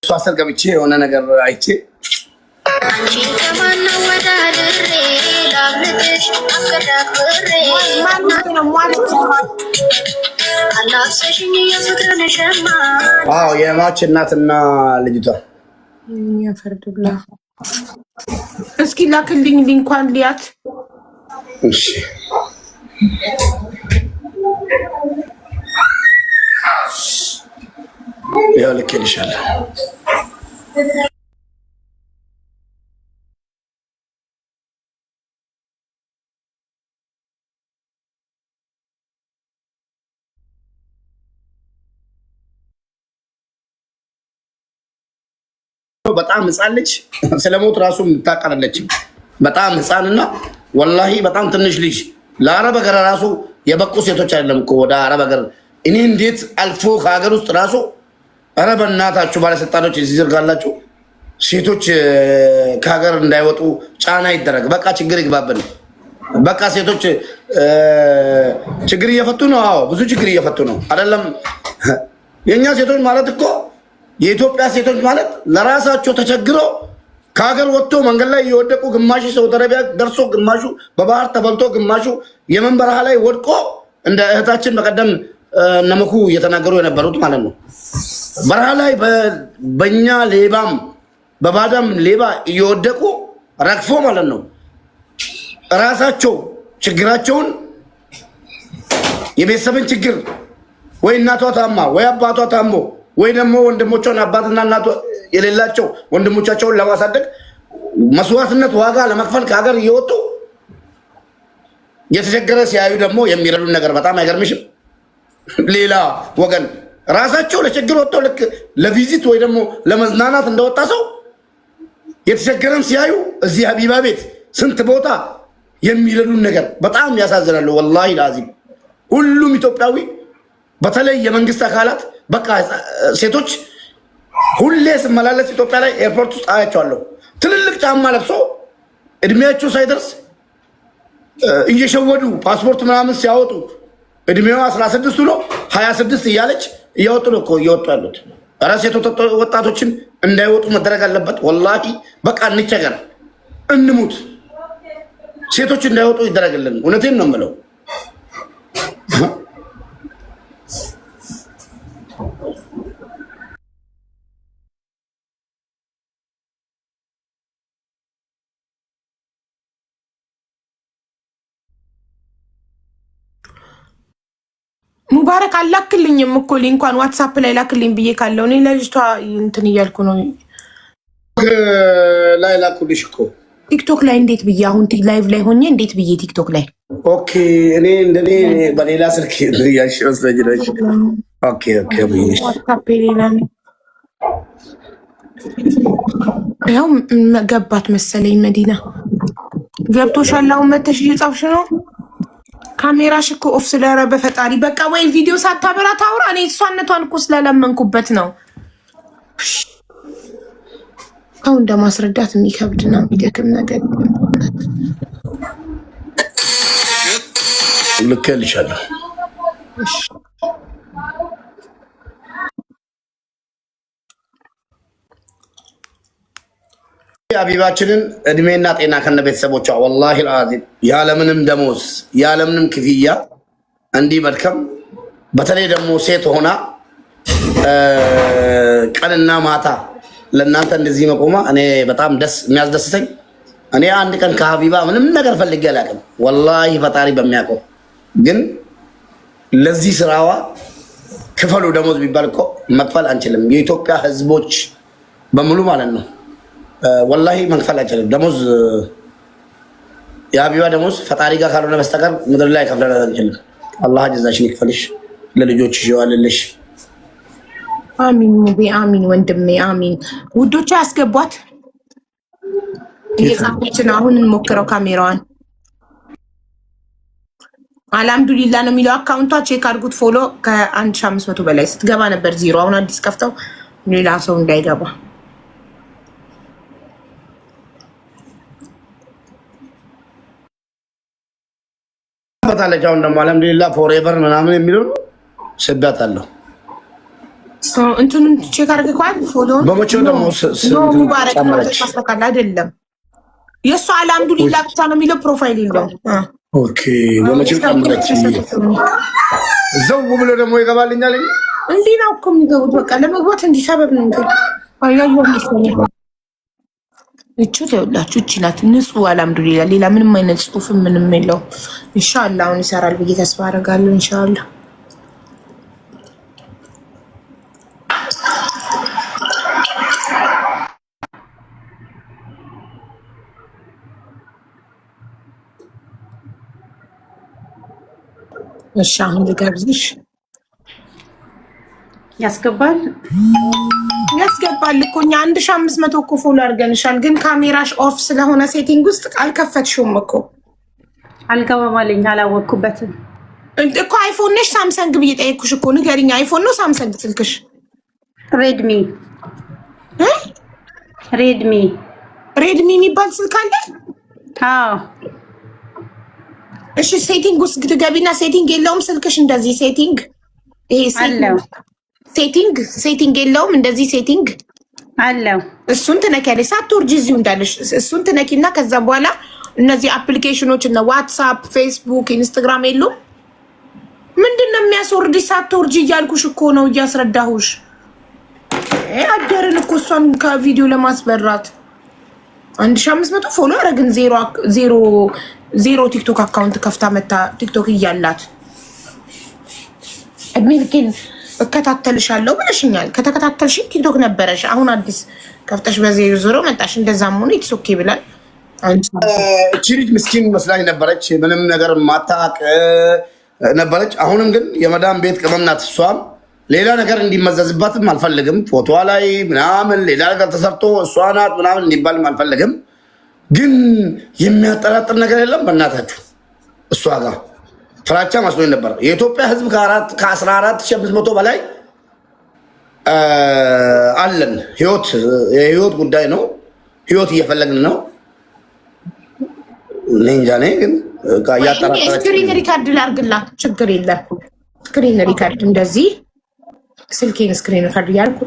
እሷ ስር ገብቼ የሆነ ነገር አይቼ የማች እናትና ልጅቷ ፈርዱላ እስኪ ላክልኝ ሊንኳን ሊያት። እሺ ያው ልክልሻለሁ። በጣም ህፃን ልጅ ስለሞት ራሱ የምታቀለለችም በጣም ህፃንና ወላሂ በጣም ትንሽ ልጅ ለአረብ ሀገር ራሱ የበቁ ሴቶች አይደለም እኮ ወደ አረብ ሀገር። እኔ እንዴት አልፎ ከሀገር ውስጥ ራሱ ኧረ በእናታችሁ ባለስልጣኖች ይዝርጋላችሁ ሴቶች ከሀገር እንዳይወጡ ጫና ይደረግ። በቃ ችግር ይግባብን። በቃ ሴቶች ችግር እየፈቱ ነው። አዎ ብዙ ችግር እየፈቱ ነው። አይደለም የእኛ ሴቶች ማለት እኮ የኢትዮጵያ ሴቶች ማለት ለራሳቸው ተቸግረው ከሀገር ወጥቶ መንገድ ላይ እየወደቁ ግማሹ ሳውዲ አረቢያ ደርሶ ግማሹ በባህር ተበልቶ ግማሹ የመን በረሃ ላይ ወድቆ እንደ እህታችን በቀደም ነመኩ እየተናገሩ የነበሩት ማለት ነው። በረሃ ላይ በእኛ ሌባም በባዳም ሌባ እየወደቁ ረግፎ ማለት ነው ራሳቸው ችግራቸውን የቤተሰብን ችግር ወይ እናቷ ታማ ወይ አባቷ ታሞ ወይ ደግሞ ወንድሞቿን አባትና እናቷ የሌላቸው ወንድሞቻቸውን ለማሳደግ መስዋዕትነት ዋጋ ለመክፈል ከሀገር እየወጡ የተቸገረ ሲያዩ ደግሞ የሚረዱን ነገር በጣም አይገርምሽም? ሌላ ወገን ራሳቸው ለችግር ወጥተው ልክ ለቪዚት ወይ ደግሞ ለመዝናናት እንደወጣ ሰው የተቸገረን ሲያዩ እዚህ ሀቢባ ቤት ስንት ቦታ የሚረዱን ነገር በጣም ያሳዝናሉ። ወላሂ ላዚም ሁሉም ኢትዮጵያዊ በተለይ የመንግስት አካላት በቃ ሴቶች ሁሌ ስመላለስ ኢትዮጵያ ላይ ኤርፖርት ውስጥ አያቸዋለሁ። ትልልቅ ጫማ ለብሶ እድሜያቸው ሳይደርስ እየሸወዱ ፓስፖርት ምናምን ሲያወጡ እድሜዋ 16 ነው 26 እያለች እያወጡ ነው እኮ እየወጡ ያሉት። ኧረ ሴቶች ወጣቶችን እንዳይወጡ መደረግ አለበት። ወላሂ በቃ እንቸገር እንሙት፣ ሴቶች እንዳይወጡ ይደረግልን። እውነቴን ነው የምለው። ሙባረክ አላክልኝም እኮ ሊንኳን ዋትሳፕ ላይ ላክልኝ ብዬ ካለው እኔ ለልጅቷ እንትን እያልኩ ነው። ላይ ላኩልሽ እኮ ቲክቶክ ላይ እንዴት ብዬ አሁን ላይቭ ላይ ሆኜ እንዴት ብዬ ቲክቶክ ላይ ኦኬ። እኔ እንደኔ በሌላ ስልክ ያሽው ስለጅነሽ ኦኬ ኦኬ ብዬሽ ዋትሳፕ ሌላ ነው። ያው ገባት መሰለኝ መዲና ገብቶሻል። አሁን መተሽ እየጻፍሽ ነው። ካሜራሽ እኮ ኦፍ ስለረ በፈጣሪ በቃ ወይ ቪዲዮ ሳታበራ ታውራ። እኔ እሷነቷን እኮ ስለለመንኩበት ነው። አሁን እንደማስረዳት የሚከብድና የሚደክም ነገር ልክልሻለሁ። ሀቢባችንን እድሜና ጤና ከነ ቤተሰቦቿ ወላሂ አልዓዚም ያለምንም ደሞዝ ያለምንም ክፍያ እንዲህ መድከም፣ በተለይ ደግሞ ሴት ሆና ቀንና ማታ ለእናንተ እንደዚህ መቆማ እኔ በጣም ደስ የሚያስደስተኝ። እኔ አንድ ቀን ከሀቢባ ምንም ነገር ፈልጌ አላውቅም። ወላሂ ፈጣሪ በሚያውቀው ግን ለዚህ ስራዋ ክፈሉ ደሞዝ ቢባል እኮ መክፈል አንችልም። የኢትዮጵያ ህዝቦች በሙሉ ማለት ነው ወላሂ መክፈል አንችልም ደሞዝ። የሀቢባ ደሞዝ ፈጣሪ ጋር ካልሆነ በስተቀር ምድር ላይ ከፍለን አንችልም። አላህ ጀዛሽን ይክፈልሽ፣ ለልጆች ይዋልልሽ። አሚን ሙቤ አሚን ወንድሜ አሚን። ውዶቿ ያስገቧት እየጻፈች ነው። አሁን እንሞክረው ካሜራዋን አልሐምዱሊላህ ነው የሚለው አካውንቷ። ቼክ አድርጉት። ፎሎ ከ1500 በላይ ስትገባ ነበር ዜሮ። አሁን አዲስ ከፍተው ሌላ ሰው እንዳይገባ በታለች። አሁን ደግሞ አልሐምዱሊላህ ፎሬቨር ምናምን የሚለው ስዳታለሁ። እንትኑን ቼክ አድርገዋል። ፎቶውን በመቼው ደግሞ ሙባረክ ነው ተስተካከለ አይደለም። የእሱ አልሐምዱሊላህ ብቻ ነው የሚለው ፕሮፋይል የለውም። ኦኬ በመቼው ጨምረች ዘው ብሎ ደግሞ ይገባልኛል። እንዲህ ነው እኮ የሚገቡት። በቃ ለመግባት እንዲህ ሰበብ ነው እንግዲህ አያዩ መስሎኝ እቹት ይኸውላችሁ፣ እቺ ናት ንጹህ አልሐምዱሊላህ። ሌላ ምንም አይነት ጽሁፍ ምንም የለውም። ኢንሻአላህ አሁን ይሰራል ብዬ ተስፋ አደርጋለሁ። ኢንሻአላህ እሺ አሁን ልጋብዝሽ። ያስገባል እኮ እኛ 1500 እኮ ፎሎ አድርገንሻል፣ ግን ካሜራሽ ኦፍ ስለሆነ ሴቲንግ ውስጥ አልከፈትሽውም እኮ። አልገባም አለኝ፣ አላወቅኩበትም እኮ። አይፎን ነሽ ሳምሰንግ ብዬ ጠየኩሽ እኮ። ንገሪኝ፣ አይፎን ነው ሳምሰንግ ስልክሽ? ሬድሚ የሚባል ስልክ አለ? አዎ። እሺ ሴቲንግ ውስጥ ትገቢና ሴቲንግ የለውም ስልክሽ? እንደዚህ ሴቲንግ ይሄ ሴቲንግ የለውም እንደዚህ ሴቲንግ አለው። እሱን ትነኪያለሽ ሳትወርጂ እዚሁ እንዳለሽ እሱን ትነኪና ከዛ በኋላ እነዚህ አፕሊኬሽኖች እና ዋትስአፕ፣ ፌስቡክ፣ ኢንስታግራም የሉም? ምንድነው የሚያስወርድሽ ሳትወርጂ እያልኩሽ እኮ ነው እያስረዳሁሽ። አደርን እኮ እሷን ከቪዲዮ ለማስበራት 1500 ፎሎ አረግን። ዜሮ ቲክቶክ አካውንት ከፍታ መታ ቲክቶክ እያላት እድሜ ልኬን እከታተልሻለሁ ብለሽኛል። ከተከታተልሽ ቲክቶክ ነበረሽ። አሁን አዲስ ከፍተሽ በዜሮ ዞሮ መጣሽ። እንደዛም ሆነ ኢትስ ኦኬ ብላል። እቺ ልጅ ምስኪን መስላኝ ነበረች፣ ምንም ነገር ማታቅ ነበረች። አሁንም ግን የመዳም ቤት ቅመም ናት። እሷም ሌላ ነገር እንዲመዘዝባትም አልፈልግም። ፎቶዋ ላይ ምናምን ሌላ ነገር ተሰርቶ እሷ ናት ምናምን እንዲባልም አልፈልግም። ግን የሚያጠራጥር ነገር የለም። በእናታችሁ እሷ ጋር ፍራቻ መስሎኝ ነበር። የኢትዮጵያ ሕዝብ ከ14500 በላይ አለን። የህይወት ጉዳይ ነው። ህይወት እየፈለግን ነው። እንጃ እኔ ግን ስክሪን ሪካርድ ላርግላት፣ ችግር የለም። ስክሪን ሪካርድ እንደዚህ ስልኬን ስክሪን ሪካርድ እያልኩ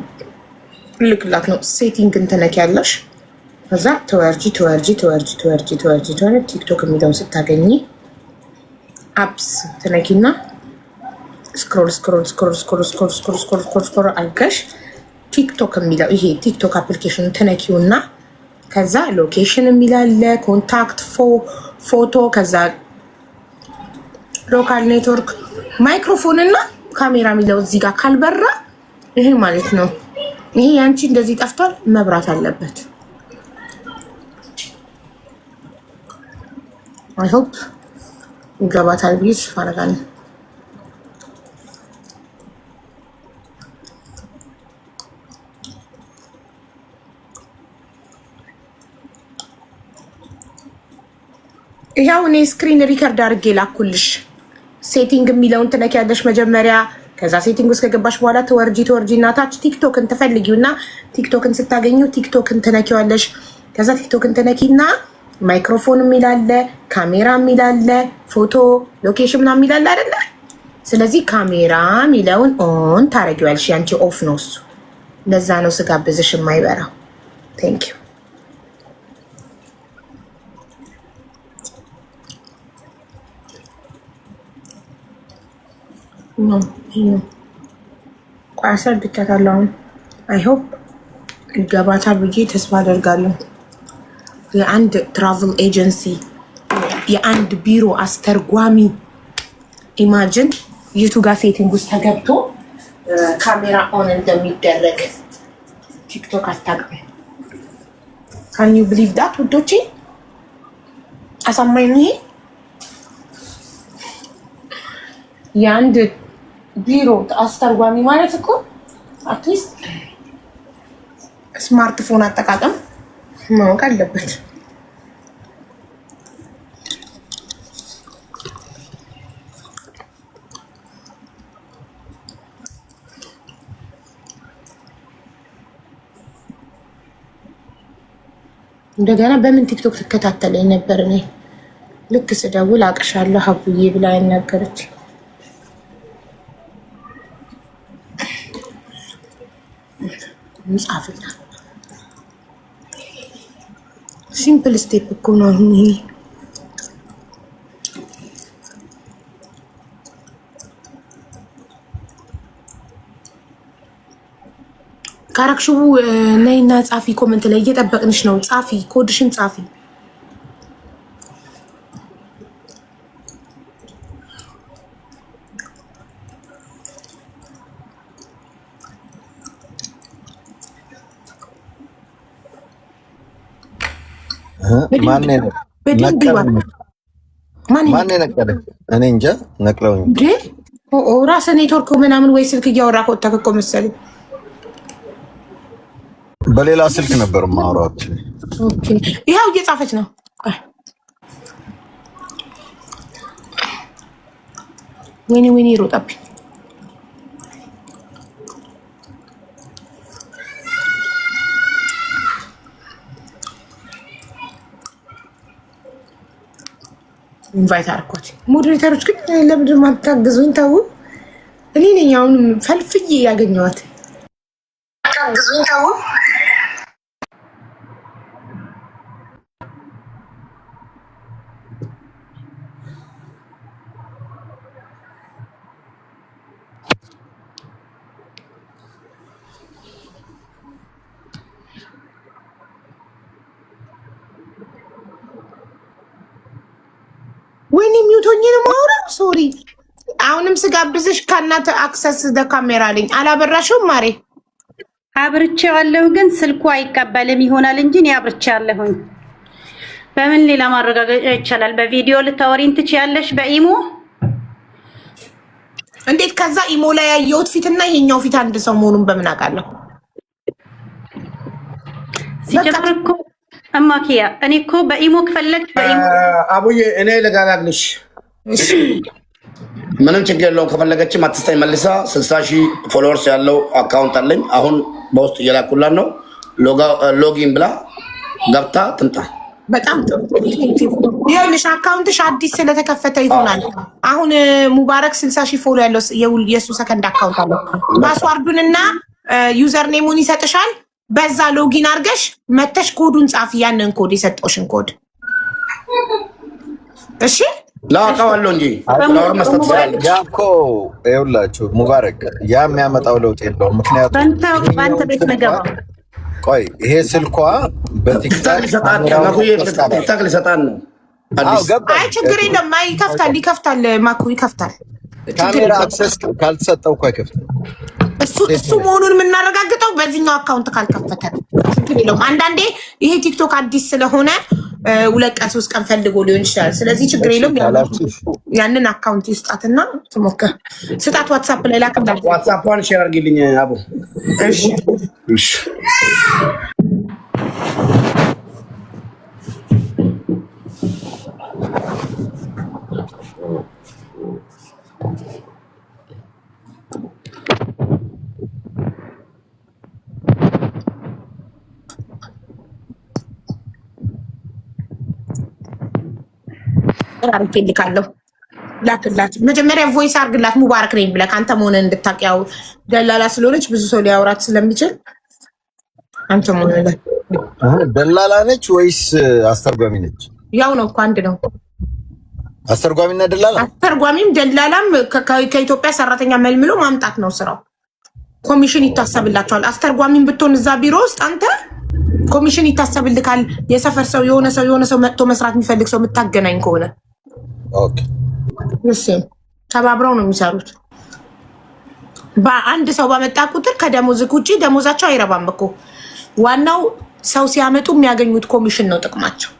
ልክላት ነው። ሴቲንግን ትነኪያለሽ። ከዛ ተወርጂ ቲክቶክ የሚለውን ስታገኝ አፕስ ትነኪና ስክሮል አልገሽ ቲክቶክ የሚለው ይሄ ቲክቶክ አፕሊኬሽን ትነኪውና ከዛ ሎኬሽን የሚላለ ኮንታክት፣ ፎቶ፣ ከዛ ሎካል ኔትወርክ፣ ማይክሮፎን እና ካሜራ የሚለው እዚህ ጋር ካልበራ ይሄ ማለት ነው። ይሄ ያንቺ እንደዚህ ጠፍቷል፣ መብራት አለበት። አይ ሆፕ ይገባታል ብዬ ተስፋ አደርጋለሁ። ይሄው እኔ ስክሪን ሪከርድ አድርጌ ላኩልሽ። ሴቲንግ የሚለውን ትነኪያለሽ መጀመሪያ። ከዛ ሴቲንግ ውስጥ ከገባሽ በኋላ ተወርጂ እና ታች ቲክቶክን ትፈልጊውና ቲክቶክን ስታገኙ ቲክቶክን ትነኪዋለሽ። ከዛ ቲክቶክን ትነኪና ማይክሮፎን የሚላለ፣ ካሜራ የሚላለ፣ ፎቶ፣ ሎኬሽን ምናምን የሚላለ አይደለ? ስለዚህ ካሜራ የሚለውን ኦን ታረጊዋለሽ። ያንቺ ኦፍ ነው እሱ። ለዛ ነው ስጋብዝሽ የማይበራው። ቴንክ ዩ። ቆይ አስረድቻታለሁ። አሁን አይ ሆፕ ይገባታል ብዬ ተስፋ አደርጋለሁ። የአንድ ትራቭል ኤጀንሲ የአንድ ቢሮ አስተርጓሚ ኢማጅን የቱ ጋር ሴቲንግ ውስጥ ተገብቶ ካሜራ ኦን እንደሚደረግ ቲክቶክ አታውቅም። ካን ዩ ብሊቭ ዳት ውዶቼ? አሳማኝ ነው ይሄ። የአንድ ቢሮ አስተርጓሚ ማለት እኮ አትሊስት ስማርትፎን አጠቃቀም ማወቅ አለበት። እንደገና በምን ቲክቶክ ትከታተለኝ ነበር? እኔ ልክ ስደውል አቅሻለሁ ሀቡዬ ብላ ነገረች። ምጻፍላ ሲምፕል ስቴፕ እኮ ነው ይሄ። ካራክሽቡ ነይና ጻፊ፣ ኮመንት ላይ እየጠበቅንሽ ነው። ጻፊ፣ ኮድሽን ጻፊ። ማን ነቀለ? እኔ እንጃ ነቅለውኝ ራስ ኔትወርክ ምናምን ወይ ስልክ እያወራ ከወጣክ እኮ መሰለኝ። በሌላ ስልክ ነበር ማውራት። ኦኬ ይሄው እየጻፈች ነው። ወይኔ ሮጣብኝ። ኢንቫይት አርኳት። ሞዴሬተሮች ግን ለምንድን ማታግዙኝ? ተው። እኔ ነኝ አሁን ፈልፍዬ ያገኘኋት። ታግዙኝ ተው። ወይኔ ሚውቶኝ ነው ማውራት። ሶሪ። አሁንም ስጋብዝሽ ከእናት አክሰስ ደ ካሜራ አለኝ። አላበራሽውም ማሬ? አብርቼዋለሁ ግን ስልኩ አይቀበልም ይሆናል እንጂ እኔ አብርቼዋለሁኝ። በምን ሌላ ማረጋገጫ ይቻላል? በቪዲዮ ልታወሪኝ ትችያለሽ? በኢሞ እንዴት? ከዛ ኢሞ ላይ ያየሁት ፊትና ይሄኛው ፊት አንድ ሰው መሆኑን በምን አውቃለሁ? ሲጀምር እኮ እማኪያ እኔ እኮ በኢሞ ከፈለግሽ በኢሞ አቡዬ እኔ ልጋጋግልሽ። ምንም ችግር የለውም። ከፈለገችም አትስጠኝ መልሳ። 60,000 ፎሎወርስ ያለው አካውንት አለኝ። አሁን በውስጥ እየላኩላት ነው። ሎጊን ብላ ገብታ ትምጣ። በጣም ጥሩ። ይኸውልሽ አካውንትሽ አዲስ ስለተከፈተ ይሆናል። አሁን ሙባረክ 60,000 ፎሎ ያለው የሱ ሰከንድ አካውንት አለው። ፓስዋርዱንና ዩዘር ኔሙን ይሰጥሻል። በዛ ሎጊን አድርገሽ መተሽ ኮዱን ጻፊ። ያንን ኮድ የሰጠውሽን ኮድ እሺ። ላውቀዋለሁ እንጂ ላውር መስጠት ይችላል። ያኮ ይኸውላችሁ ሙባረክ ያ የሚያመጣው ለውጥ የለውም። ምክንያቱም ባንተ ቤት ነገባ። ቆይ ይሄ ስልኳ በቲክታክ ሊሰጣን ነው። አይ ችግር የለም። አይ ይከፍታል። ማኩ ይከፍታል። ካሜራ አክሰስ ካልተሰጠው እኮ አይከፍትም። እሱ መሆኑን የምናረጋግጠው በዚህኛው አካውንት ካልከፈተ ነው። ችግር የለውም። አንዳንዴ ይሄ ቲክቶክ አዲስ ስለሆነ 2 ቀን 3 ቀን ፈልጎ ሊሆን ይችላል። ስለዚህ ችግር የለውም። ያንን አካውንት ይስጣትና ትሞክር። ስጣት። ዋትሳፕ ላይ ላክላት። ዋትሳፕዋን ሼር አድርጊልኝ አቡ። እሺ ልካለሁ። ላክላት። መጀመሪያ ቮይስ አርግላት ሙባረክ ነኝ ብለህ አንተ መሆንህን እንድታውቅ። ያው ደላላ ስለሆነች ብዙ ሰው ሊያወራት ስለሚችል አንተ መሆንህን። ደላላ ነች ወይስ አስተርጓሚ ነች? ያው ነው እኮ አንድ ነው። አስተርጓሚና ደላላ፣ አስተርጓሚም ደላላም ከኢትዮጵያ ሰራተኛ መልምሎ ማምጣት ነው ስራው። ኮሚሽን ይታሰብላቸዋል። አስተርጓሚም ብትሆን እዛ ቢሮ ውስጥ አንተ ኮሚሽን ይታሰብልካል። የሰፈር ሰው የሆነ ሰው መጥቶ መስራት የሚፈልግ ሰው የምታገናኝ ከሆነ ኦኬ፣ እሺ፣ ተባብረው ነው የሚሰሩት። በአንድ ሰው ባመጣ ቁጥር ከደሞዝክ ውጪ ደሞዛቸው አይረባም እኮ። ዋናው ሰው ሲያመጡ የሚያገኙት ኮሚሽን ነው ጥቅማቸው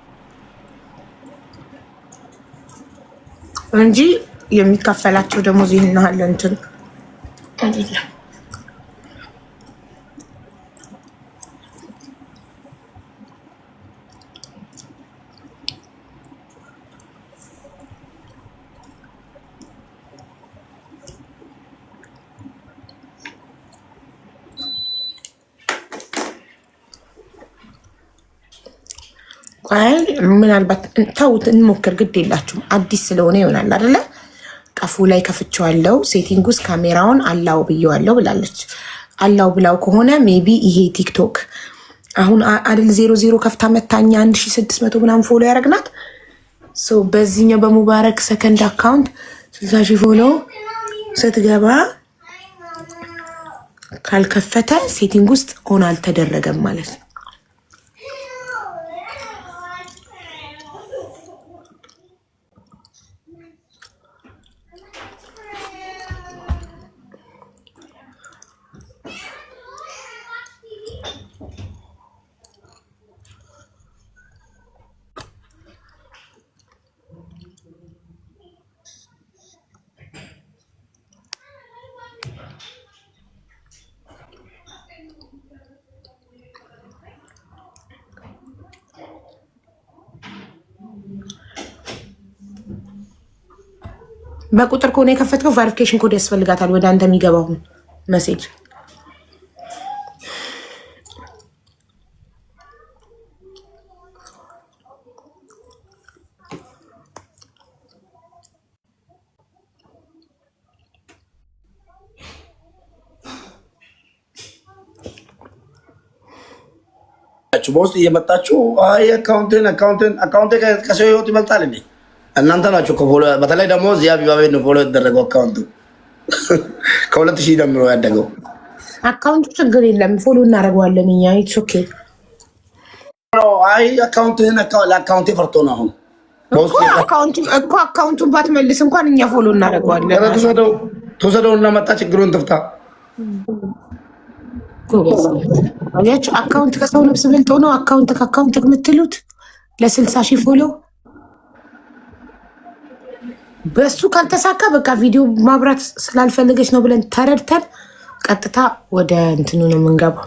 እንጂ የሚከፈላቸው ደሞዝ ይህን ያህል እንትን አይደለም። ቆይ ምናልባት ተውት እንሞክር፣ ግድ የላችሁም አዲስ ስለሆነ ይሆናል አይደለ? ቀፉ ላይ ከፍቼዋለሁ፣ ሴቲንግ ውስጥ ካሜራውን አላው ብዬዋለሁ ብላለች። አላው ብላው ከሆነ ሜቢ ይሄ ቲክቶክ አሁን አይደል 00 ከፍታ መታኛ 1600 ምናምን ፎሎ ያደረግናት በዚህኛው በሙባረክ ሰከንድ አካውንት 60 ሺህ ፎሎ ስትገባ ካልከፈተ ሴቲንግ ውስጥ ሆን አልተደረገም ማለት ነው። በቁጥር ከሆነ የከፈትከው ቬሪፊኬሽን ኮድ ያስፈልጋታል ወደ አንተ የሚገባው ሜሴጅ። በውስጥ እየመጣችሁ አካውንቴ ከሰው ህይወት ይበልጣል እንዴ? እናንተ ናችሁ ከፎሎ በተለይ ደግሞ እዚያ ቢባቤ ነው ፎሎ የተደረገው አካውንቱ ከ2000 ጀምሮ ያደገው አካውንቱ ችግር የለም ፎሎ እናደርገዋለን እኛ። ኢትስ ኦኬ። አይ ለአካውንቴ ፈርቶ ነው አሁን አካውንቱን ባትመልስ እንኳን እኛ ፎሎ እናደርገዋለን። ተወሰደውና መጣ ችግሩን ትፍታ። ያችሁ አካውንት ከሰው ነፍስ በልጦ ነው አካውንት ከአካውንት የምትሉት ለ60 ሺህ ፎሎ በሱ ካልተሳካ በቃ ቪዲዮ ማብራት ስላልፈለገች ነው ብለን ተረድተን ቀጥታ ወደ እንትኑ ነው የምንገባው።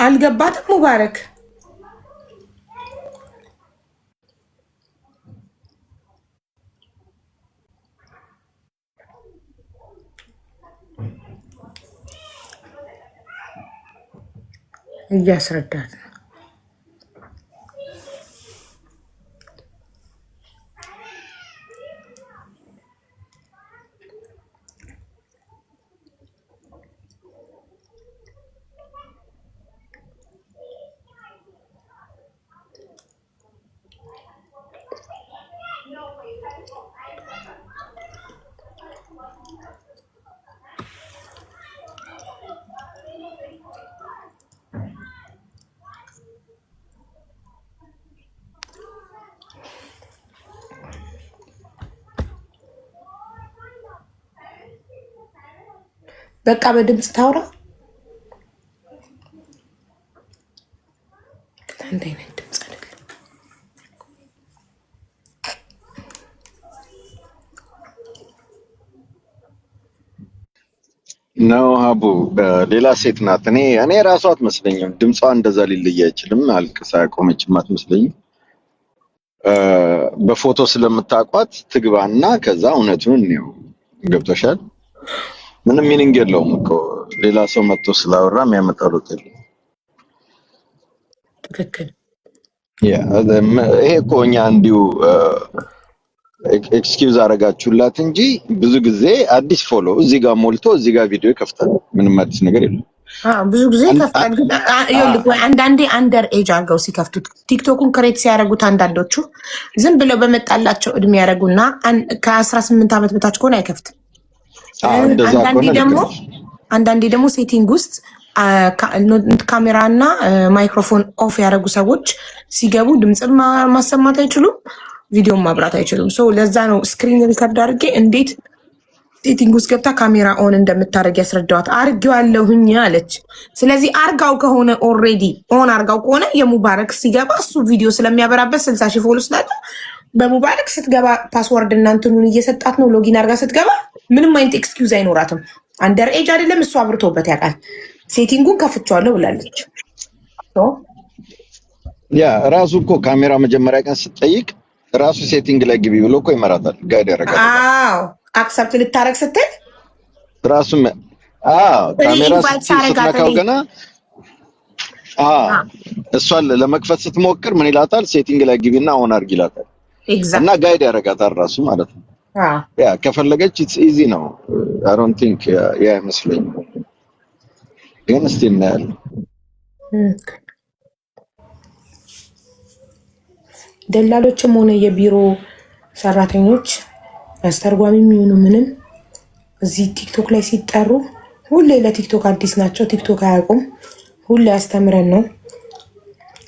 አልገባትም ሙባረክ እያስረዳት ነው። በቃ በድምጽ ታውራ አንድ አይነት ድምጽ አይደለም። ነው ሀቡ ሌላ ሴት ናት። እኔ ራሷ አትመስለኝም። ድምጿ እንደዛ ሊለይ አይችልም። አልቅሳ ያቆመችም አትመስለኝም። በፎቶ ስለምታውቋት ትግባና ከዛ እውነቱን እንየው። ገብቶሻል? ምንም ሚኒንግ የለውም እኮ ሌላ ሰው መጥቶ ስላወራ የሚያመጣው ለውጥ የለም። ትክክል። ይሄ እኮ እኛ እንዲሁ ኤክስኪውዝ አደረጋችሁላት እንጂ ብዙ ጊዜ አዲስ ፎሎ እዚህ ጋር ሞልቶ እዚህ ጋር ቪዲዮ ይከፍታል። ምንም አዲስ ነገር የለም። ብዙ ጊዜ ይከፍታል። ግን አንዳንዴ አንደር ኤጅ አድርገው ሲከፍቱት ቲክቶኩን ክሬት ሲያደርጉት አንዳንዶቹ ዝም ብለው በመጣላቸው እድሜ ያደርጉና ከ18 ዓመት በታች ከሆነ አይከፍትም። አንዳንዴ ደግሞ ሴቲንግ ውስጥ ካሜራ እና ማይክሮፎን ኦፍ ያደረጉ ሰዎች ሲገቡ ድምፅ ማሰማት አይችሉም፣ ቪዲዮን ማብራት አይችሉም። ለዛ ነው ስክሪን ሪከርድ አድርጌ እንዴት ሴቲንግ ውስጥ ገብታ ካሜራ ኦን እንደምታደርግ ያስረዳዋት። አርጌዋለሁኝ አለች። ስለዚህ አርጋው ከሆነ ኦልሬዲ ኦን አርጋው ከሆነ የሙባረክ ሲገባ እሱ ቪዲዮ ስለሚያበራበት 60 ሺህ ፎሎ ስላለ በሙባረክ ስትገባ ፓስወርድ እና እንትኑን እየሰጣት ነው። ሎጊን አርጋ ስትገባ ምንም አይነት ኤክስኪውዝ አይኖራትም። አንደር ኤጅ አይደለም እሱ አብርቶበት ያውቃል። ሴቲንጉን ከፍቼዋለሁ ብላለች። ያ ራሱ እኮ ካሜራ መጀመሪያ ቀን ስትጠይቅ ራሱ ሴቲንግ ላይ ግቢ ብሎ እኮ ይመራታል፣ ጋይድ ያደርጋል። አዎ አክሰፕት ልታረግ ስትል ራሱ ካሜራ ስትነካው ገና እሷን ለመክፈት ስትሞክር ምን ይላታል? ሴቲንግ ላይ ግቢና አሁን አድርጊ ይላታል። እና ጋይድ ያደርጋታል ራሱ ማለት ነው። ያ ከፈለገች ኢትስ ኢዚ ነው። አይ ዶንት ቲንክ ያ አይመስለኝም፣ ግን እስቲ እናያለን። ደላሎችም ሆነ የቢሮ ሰራተኞች አስተርጓሚ የሚሆኑ ምንም እዚህ ቲክቶክ ላይ ሲጠሩ ሁሌ ለቲክቶክ አዲስ ናቸው። ቲክቶክ አያውቁም። ሁሌ ያስተምረን ነው።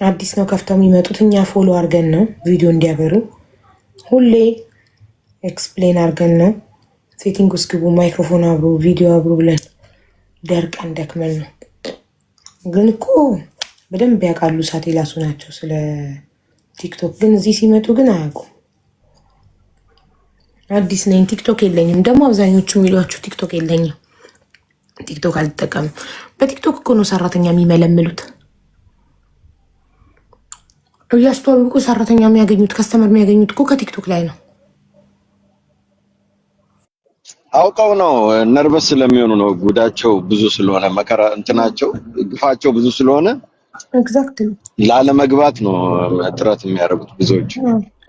አዲስ ነው ከፍተው የሚመጡት። እኛ ፎሎ አድርገን ነው ቪዲዮ እንዲያበሩ ሁሌ ኤክስፕሌን አድርገን ነው። ሴቲንግ ውስጥ ግቡ፣ ማይክሮፎን አብሩ፣ ቪዲዮ አብሩ ብለን ደርቀን ደክመን ነው። ግን እኮ በደንብ ያውቃሉ። ሳት የላሱ ናቸው ስለ ቲክቶክ። ግን እዚህ ሲመጡ ግን አያውቁም። አዲስ ነኝ፣ ቲክቶክ የለኝም። ደግሞ አብዛኞቹ የሚሏችሁ ቲክቶክ የለኝም፣ ቲክቶክ አልጠቀምም። በቲክቶክ እኮ ነው ሰራተኛ የሚመለምሉት። እያስተዋወቁ ሰራተኛ የሚያገኙት ከስተመር የሚያገኙት እኮ ከቲክቶክ ላይ ነው። አውቀው ነው፣ ነርቨስ ስለሚሆኑ ነው። ጉዳቸው ብዙ ስለሆነ መከራ እንትናቸው ግፋቸው ብዙ ስለሆነ ኤግዛክትሊ ላለመግባት ነው ጥረት የሚያደርጉት ብዙዎች።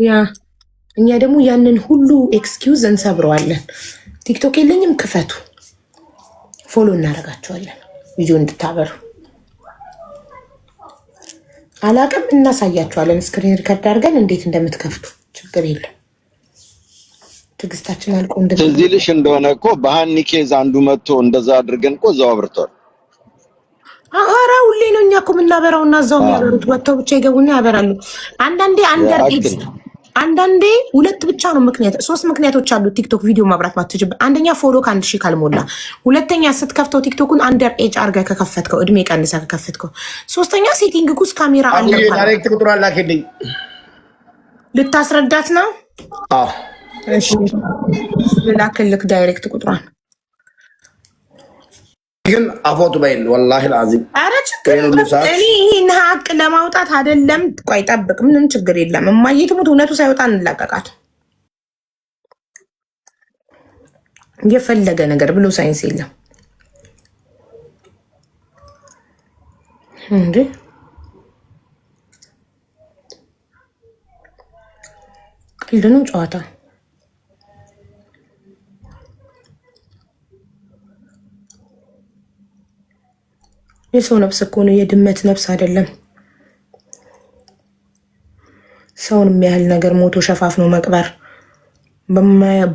ያ እኛ ደግሞ ያንን ሁሉ ኤክስኪውዝ እንሰብረዋለን። ቲክቶክ የለኝም፣ ክፈቱ፣ ፎሎ እናደርጋቸዋለን፣ ቪዲዮ እንድታበሩ አላቅም፣ እናሳያቸዋለን። ስክሪን ሪከርድ አድርገን እንዴት እንደምትከፍቱ ችግር የለም። ትዕግስታችን አልቆ እዚህ ልሽ እንደሆነ እኮ በሃኒ ኬዝ አንዱ መጥቶ እንደዛ አድርገን እኮ እዛው አብርቷል። ኧረ ሁሌ ነው እኛ እኮ የምናበራው እና እዛው የሚያበሩት ወጥተው ብቻ ይገቡና ያበራሉ። አንዳንዴ አንደር ኤጅ፣ አንዳንዴ ሁለት ብቻ ነው ምክንያት። 3 ምክንያቶች አሉ ቲክቶክ ቪዲዮ ማብራት ማትችል። አንደኛ ፎሎ ከ1000 ካልሞላ፣ ሁለተኛ ስትከፍተው ቲክቶኩን አንደር ኤጅ አድርገህ ከከፈትከው፣ እድሜ ቀንሰህ ከከፈትከው፣ ሶስተኛ ሴቲንግ ውስጥ ካሜራ አለ። ዳይሬክት ቁጥሯን ላክልኝ። ልታስረዳት ነው? አዎ እሺ ላክልክ ዳይሬክት ቁጥሯን። ግን አፎቱ ባይል ወላሂ አልዓዚም። አረ ችግር የለም። እኔ ይሄን ሀቅ ለማውጣት አይደለም። ቆይ ጠብቅ፣ ምንም ችግር የለም። እማዬ ትሙት እውነቱ ሳይወጣ እንላቀቃት። የፈለገ ነገር ብሎ ሳይንስ የለም እንዴ። ቀልድ ነው ጨዋታ። የሰው ነፍስ እኮ ነው፣ የድመት ነፍስ አይደለም። ሰውን የሚያህል ነገር ሞቶ ሸፋፍኖ መቅበር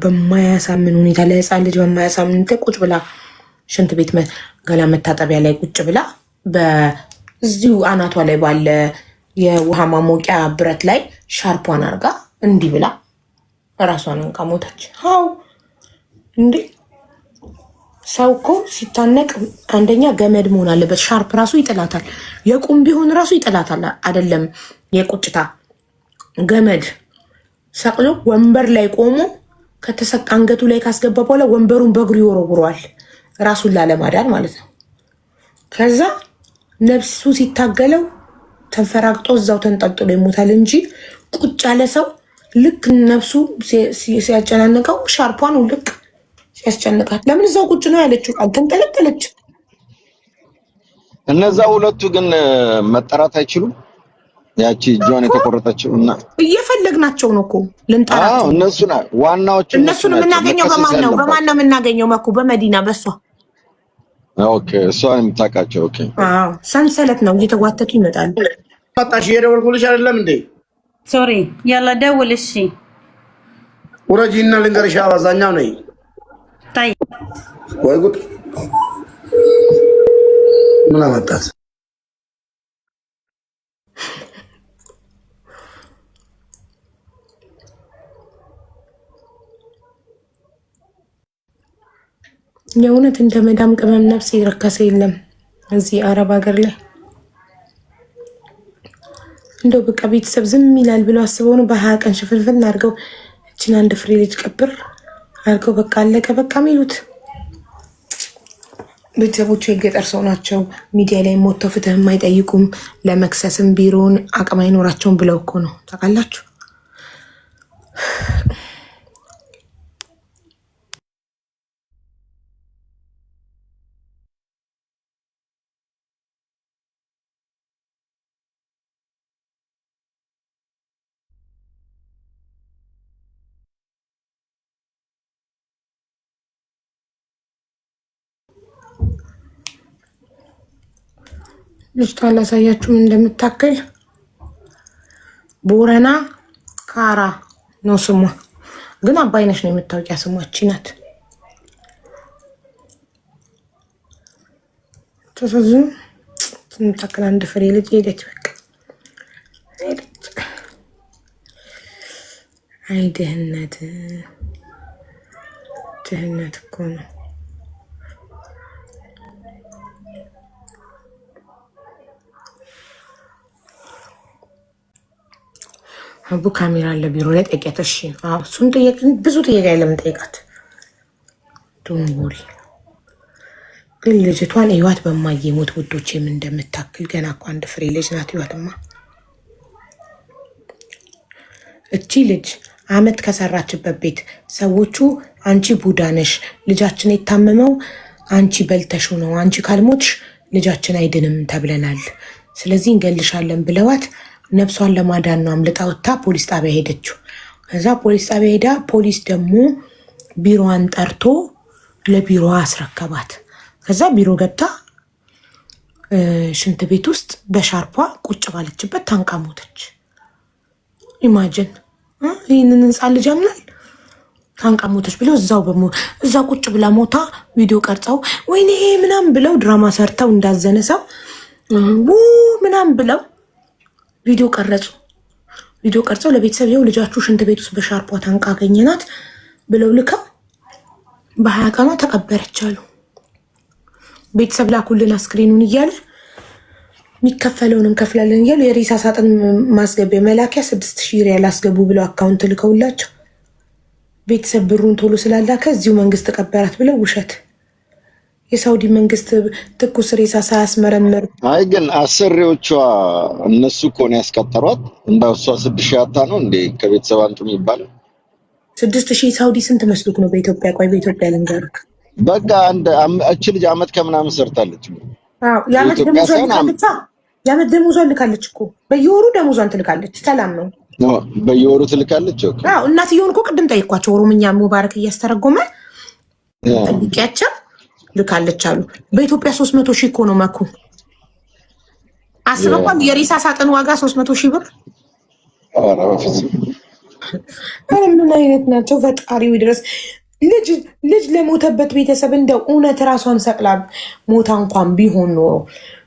በማያሳምን ሁኔታ፣ ለህፃን ልጅ በማያሳምን ሁኔታ ቁጭ ብላ ሽንት ቤት ገላ መታጠቢያ ላይ ቁጭ ብላ በዚሁ አናቷ ላይ ባለ የውሃ ማሞቂያ ብረት ላይ ሻርፓን አርጋ እንዲህ ብላ እራሷን አንቃ ሞታች። ሀው እንዴ! ሰው እኮ ሲታነቅ አንደኛ ገመድ መሆን አለበት። ሻርፕ ራሱ ይጥላታል። የቁም ቢሆን ራሱ ይጥላታል። አይደለም የቁጭታ ገመድ ሰቅሎ ወንበር ላይ ቆሞ ከተሰቃ አንገቱ ላይ ካስገባ በኋላ ወንበሩን በእግሩ ይወረውረዋል። ራሱን ላለማዳን ማለት ነው። ከዛ ነፍሱ ሲታገለው ተንፈራግጦ እዛው ተንጠልጥሎ ይሞታል እንጂ ቁጭ ያለ ሰው ልክ ነፍሱ ሲያጨናንቀው ሻርፓን ውልቅ ሲያስጨንቃት ለምን እዛው ቁጭ ነው ያለችው? አልተንጠለጠለችም። እነዛ ሁለቱ ግን መጠራት አይችሉም። ያቺ እጇን የተቆረጠችው እና እየፈለግናቸው ነው እኮ ልንጠራቸው። አዎ እነሱና ዋናዎቹ እነሱን የምናገኘው በማን ነው? በማን ነው የምናገኘው? መኩ በመዲና በሷ። ኦኬ እሷን የምታውቃቸው። ኦኬ አዎ ሰንሰለት ነው፣ እየተጓተቱ ይመጣሉ። መጣሽ እየደወልኩልሽ አይደለም እንዴ? ሶሪ ያላ ደውል። እሺ ውረጂና ልንገርሽ፣ አባዛኛው ነኝ። ታይ ወይ ጉድ ምን አመጣት? የእውነት እንደ መዳም ቅመም ነፍስ የረከሰ የለም እዚህ አረብ ሀገር ላይ። እንደው በቃ ቤተሰብ ዝም ይላል ብለው አስበው ነው በ20 ቀን ሽፍንፍን አድርገው እችን አንድ ፍሬ ልጅ ቀብር አድርገው በቃ አለቀ በቃ የሚሉት። ቤተሰቦቹ የገጠር ሰው ናቸው። ሚዲያ ላይ ሞተው ፍትህም አይጠይቁም። ለመክሰስም ቢሮውን አቅም አይኖራቸውም ብለው እኮ ነው ታውቃላችሁ። ልጅቷን ላሳያችሁም እንደምታክል ቦረና ካራ ነው ስሟ፣ ግን አባይነሽ ነው የምታወቂያ ስሟ እቺ ናት። ተሰዙ ትምታክል አንድ ፍሬ ልጅ ሄደች በቃ ሄደች። አይ ድህነት ድህነት እኮ ነው። አቡ ካሜራ አለ ቢሮ ላይ ጠይቂያት። እሺ እሱን ጠየቅ። ብዙ ጥያቄ ለምን ጠይቃት? ዶንት ግን ልጅቷን ህይወት በማየሞት ውዶች የምን እንደምታክል ገና እኮ አንድ ፍሬ ልጅ ናት። ህይወትማ እቺ ልጅ አመት ከሰራችበት ቤት ሰዎቹ አንቺ ቡዳ ነሽ፣ ልጃችን የታመመው አንቺ በልተሹ ነው፣ አንቺ ካልሞትሽ ልጃችን አይድንም ተብለናል፣ ስለዚህ እንገልሻለን ብለዋት ነፍሷን ለማዳን ነው አምልጣ ወጥታ ፖሊስ ጣቢያ ሄደችው። ከዛ ፖሊስ ጣቢያ ሄዳ ፖሊስ ደግሞ ቢሮዋን ጠርቶ ለቢሮዋ አስረከባት። ከዛ ቢሮ ገብታ ሽንት ቤት ውስጥ በሻርፓ ቁጭ ባለችበት ታንቃ ሞተች። ኢማጅን ይህንን ህንፃ ልጅ ያምናል። ታንቃ ሞተች ብለው እዛ ቁጭ ብላ ሞታ ቪዲዮ ቀርጸው ወይኔ ምናምን ብለው ድራማ ሰርተው እንዳዘነ ሰው ምናምን ብለው ቪዲዮ ቀረጹ። ቪዲዮ ቀርጸው ለቤተሰብ ይኸው ልጃችሁ ሽንት ቤት ውስጥ በሻርፓ ታንቃ አገኘናት ብለው ልከው በ20 ቀኗ ተቀበረች አሉ። ቤተሰብ ላኩልን አስክሬኑን እያለ የሚከፈለውን እንከፍላለን እያሉ የሬሳ ሳጥን ማስገቢያ መላኪያ 6000 ሪያል አስገቡ ብለው አካውንት ልከውላቸው ቤተሰብ ብሩን ቶሎ ስላላከ እዚሁ መንግስት ቀበራት ብለው ውሸት። የሳውዲ መንግስት ትኩስ ሬሳ ሳያስመረምር አይ ግን አሰሪዎቿ እነሱ እኮ ነው ያስቀጠሯት። እንዳው እሷ 6000 አታ ነው እንዴ ከቤተሰብ አንቱ የሚባለው 6000 ሳውዲ ስንት መስሉክ ነው በኢትዮጵያ? ቆይ በኢትዮጵያ ልንገርክ። በቃ አንድ እቺ ልጅ አመት ከምናምን ሰርታለች። አዎ የአመት ደሞዟን ልካለች እኮ በየወሩ ደሞዟን ትልካለች። ሰላም ነው በየወሩ ትልካለች። ኦኬ አዎ እናትየውን እኮ ቅድም ጠይቋቸው ኦሮምኛ ሙባረክ እያስተረጎመ ጠይቂያቸው ልካለች አሉ። በኢትዮጵያ 300,000 እኮ ነው መኩ። አስበቋል የሬሳ ሳጥን ዋጋ 300,000 ብር። ምን አይነት ናቸው? ፈጣሪው ድረስ ልጅ ለሞተበት ቤተሰብ እንደው እውነት ራሷን ሰቅላ ሞታ እንኳን ቢሆን ኖሮ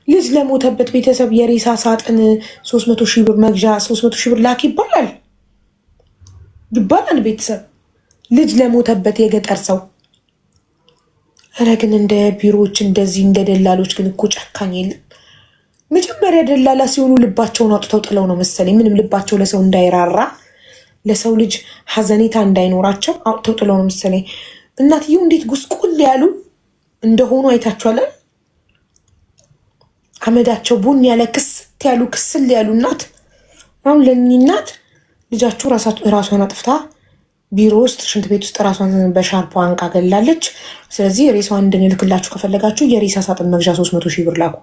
ልጅ ለሞተበት ቤተሰብ የሬሳ ሳጥን 300,000 ብር መግዣ 300,000 ብር ላክ ይባላል? ቤተሰብ ልጅ ለሞተበት የገጠር ሰው። ኧረ ግን እንደ ቢሮዎች እንደዚህ እንደ ደላሎች ግን እኮ ጨካኝ የለም። መጀመሪያ ደላላ ሲሆኑ ልባቸውን አውጥተው ጥለው ነው መሰለኝ። ምንም ልባቸው ለሰው እንዳይራራ ለሰው ልጅ ሀዘኔታ እንዳይኖራቸው አውጥተው ጥለው ነው መሰለኝ። እናትየው እንዴት ጉስቁል ያሉ እንደሆኑ አይታችኋል። አመዳቸው ቡን ያለ ክስት ያሉ ክስል ያሉ እናት አሁን ለእኚህ እናት ልጃችሁ ራሷን አጥፍታ ቢሮ ውስጥ ሽንት ቤት ውስጥ ራሷን በሻርፓ አንቃ ገላለች። ስለዚህ ሬሳዋን እንድንልክላችሁ ከፈለጋችሁ የሬሳ ሳጥን መግዣ 300 ሺህ ብር ላኩ።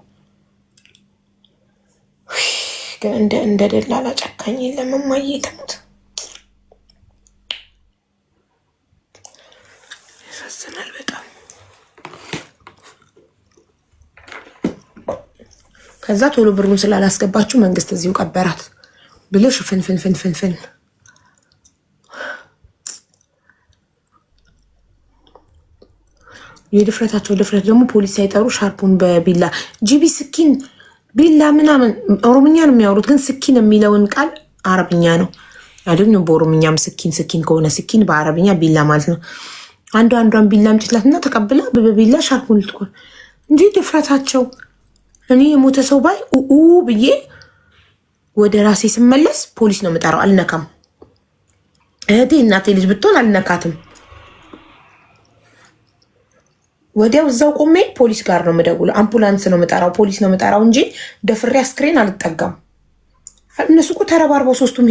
እንደ ደላላ ጨካኝ የለም። እማዬ ተሙት። ያሳዝናል በጣም። ከዛ ቶሎ ብሩን ስላላስገባችሁ መንግስት እዚሁ ቀበራት ብሎ ሽፍንፍንፍንፍንፍን። የድፍረታቸው ድፍረት ደግሞ ፖሊስ ሳይጠሩ ሻርፑን በቢላ ጂቢ ስኪን ቢላ ምናምን ኦሮምኛ ነው የሚያወሩት፣ ግን ስኪን የሚለውን ቃል አረብኛ ነው አይደለም። በኦሮምኛም ስኪን ስኪን ከሆነ ስኪን በአረብኛ ቢላ ማለት ነው። አንዷን ቢላ ምጭትላትና ተቀብላ በቢላ ሻርፑን ልትቆል እንጂ ድፍረታቸው። እኔ የሞተ ሰው ባይ ብዬ ወደ ራሴ ስመለስ ፖሊስ ነው የምጠራው። አልነካም። እህቴ እናቴ ልጅ ብትሆን አልነካትም። ወዲያው እዛው ቆሜ ፖሊስ ጋር ነው የምደውለው። አምቡላንስ ነው የምጠራው፣ ፖሊስ ነው የምጠራው እንጂ ደፍሬ አስክሬን አልጠጋም። እነሱ እኮ ተረባርበው ሶስቱም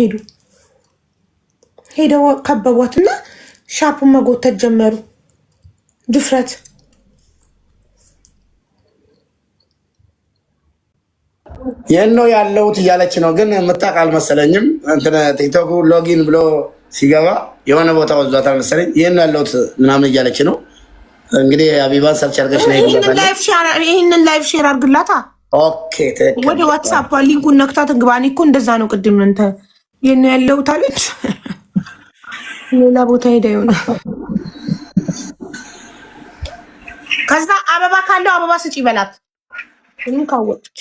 ሄደው ከበቧትና ሻርፑን መጎተት ጀመሩ። ድፍረት። ይህን ነው ያለሁት እያለች ነው፣ ግን የምታውቅ አልመሰለኝም። እንትን ቲክቶክ ሎጊን ብሎ ሲገባ የሆነ ቦታ ወዟታል መሰለኝ። ይህን ያለሁት ምናምን እያለች ነው። እንግዲህ አቢባን ሰርች አድርገሽ ነው ይህንን ላይቭ ሼር አድርግላታ። ኦኬ ወደ ዋትሳፕ ሊንኩን ነክታት እንግባኔ እኮ እንደዛ ነው። ቅድም እንተ ይህን ያለሁት አለች። ሌላ ቦታ ሄዳ ይሆናል። ከዛ አበባ ካለው አበባ ስጪ በላት። ምንም ካወቀች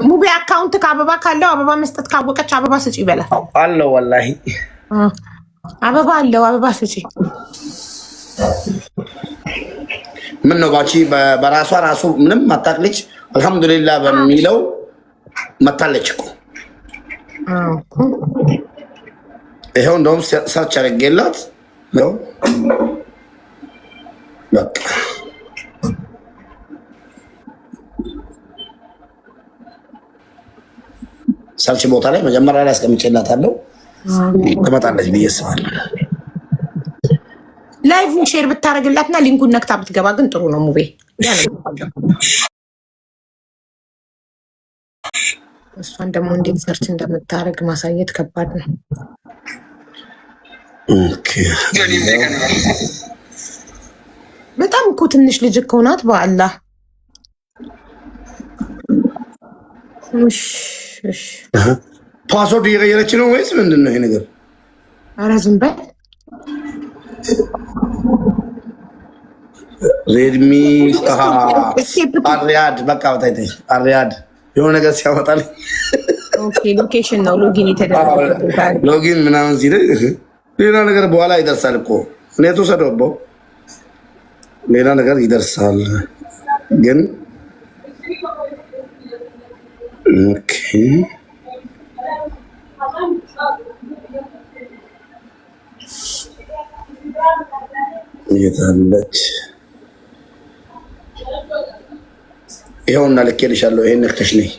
ሙቢ አካውንት ከአበባ ካለው አበባ መስጠት ካወቀች አበባ ስጪ በላት። አለው ወላሂ አበባ አለው አበባ ስጪ። ምን ነው ባቺ በራሷ ራሱ ምንም አታቅልች። አልহামዱሊላህ በሚለው መታለች እኮ ይሄው እንደውም ሰርች አድርጌላት ነው በቃ ሰርች ቦታ ላይ መጀመሪያ ላይ አስቀምጬላታለሁ። ትመጣለች ብዬ አስባለሁ። ላይቭን ሼር ብታረግላትና ሊንኩን ነክታ ብትገባ ግን ጥሩ ነው። ሙቤ እሷን ደግሞ እንዴት ሰርች እንደምታረግ ማሳየት ከባድ ነው። በጣም እኮ ትንሽ ልጅ እኮ ናት። በአላህ ፓስወርድ እየቀየረች ነው ወይስ ምንድን ነው ይሄ ነገር? ኧረ ዝም በል። ሬድሚ አሪያድ በቃ በታይታይ አሪያድ የሆነ ነገር ሲያመጣልኝ ሎኬሽን ነው ሎጊን የተደረገ ሎጊን ምናምን ሲል ሌላ ነገር በኋላ ይደርሳል እኮ ኔቱ ሰዶበው ሌላ ነገር ይደርሳል። ግን ኦኬ የታለች ይኸውና ልኬልሻለሁ። ይሄን ነክተሽ ነይ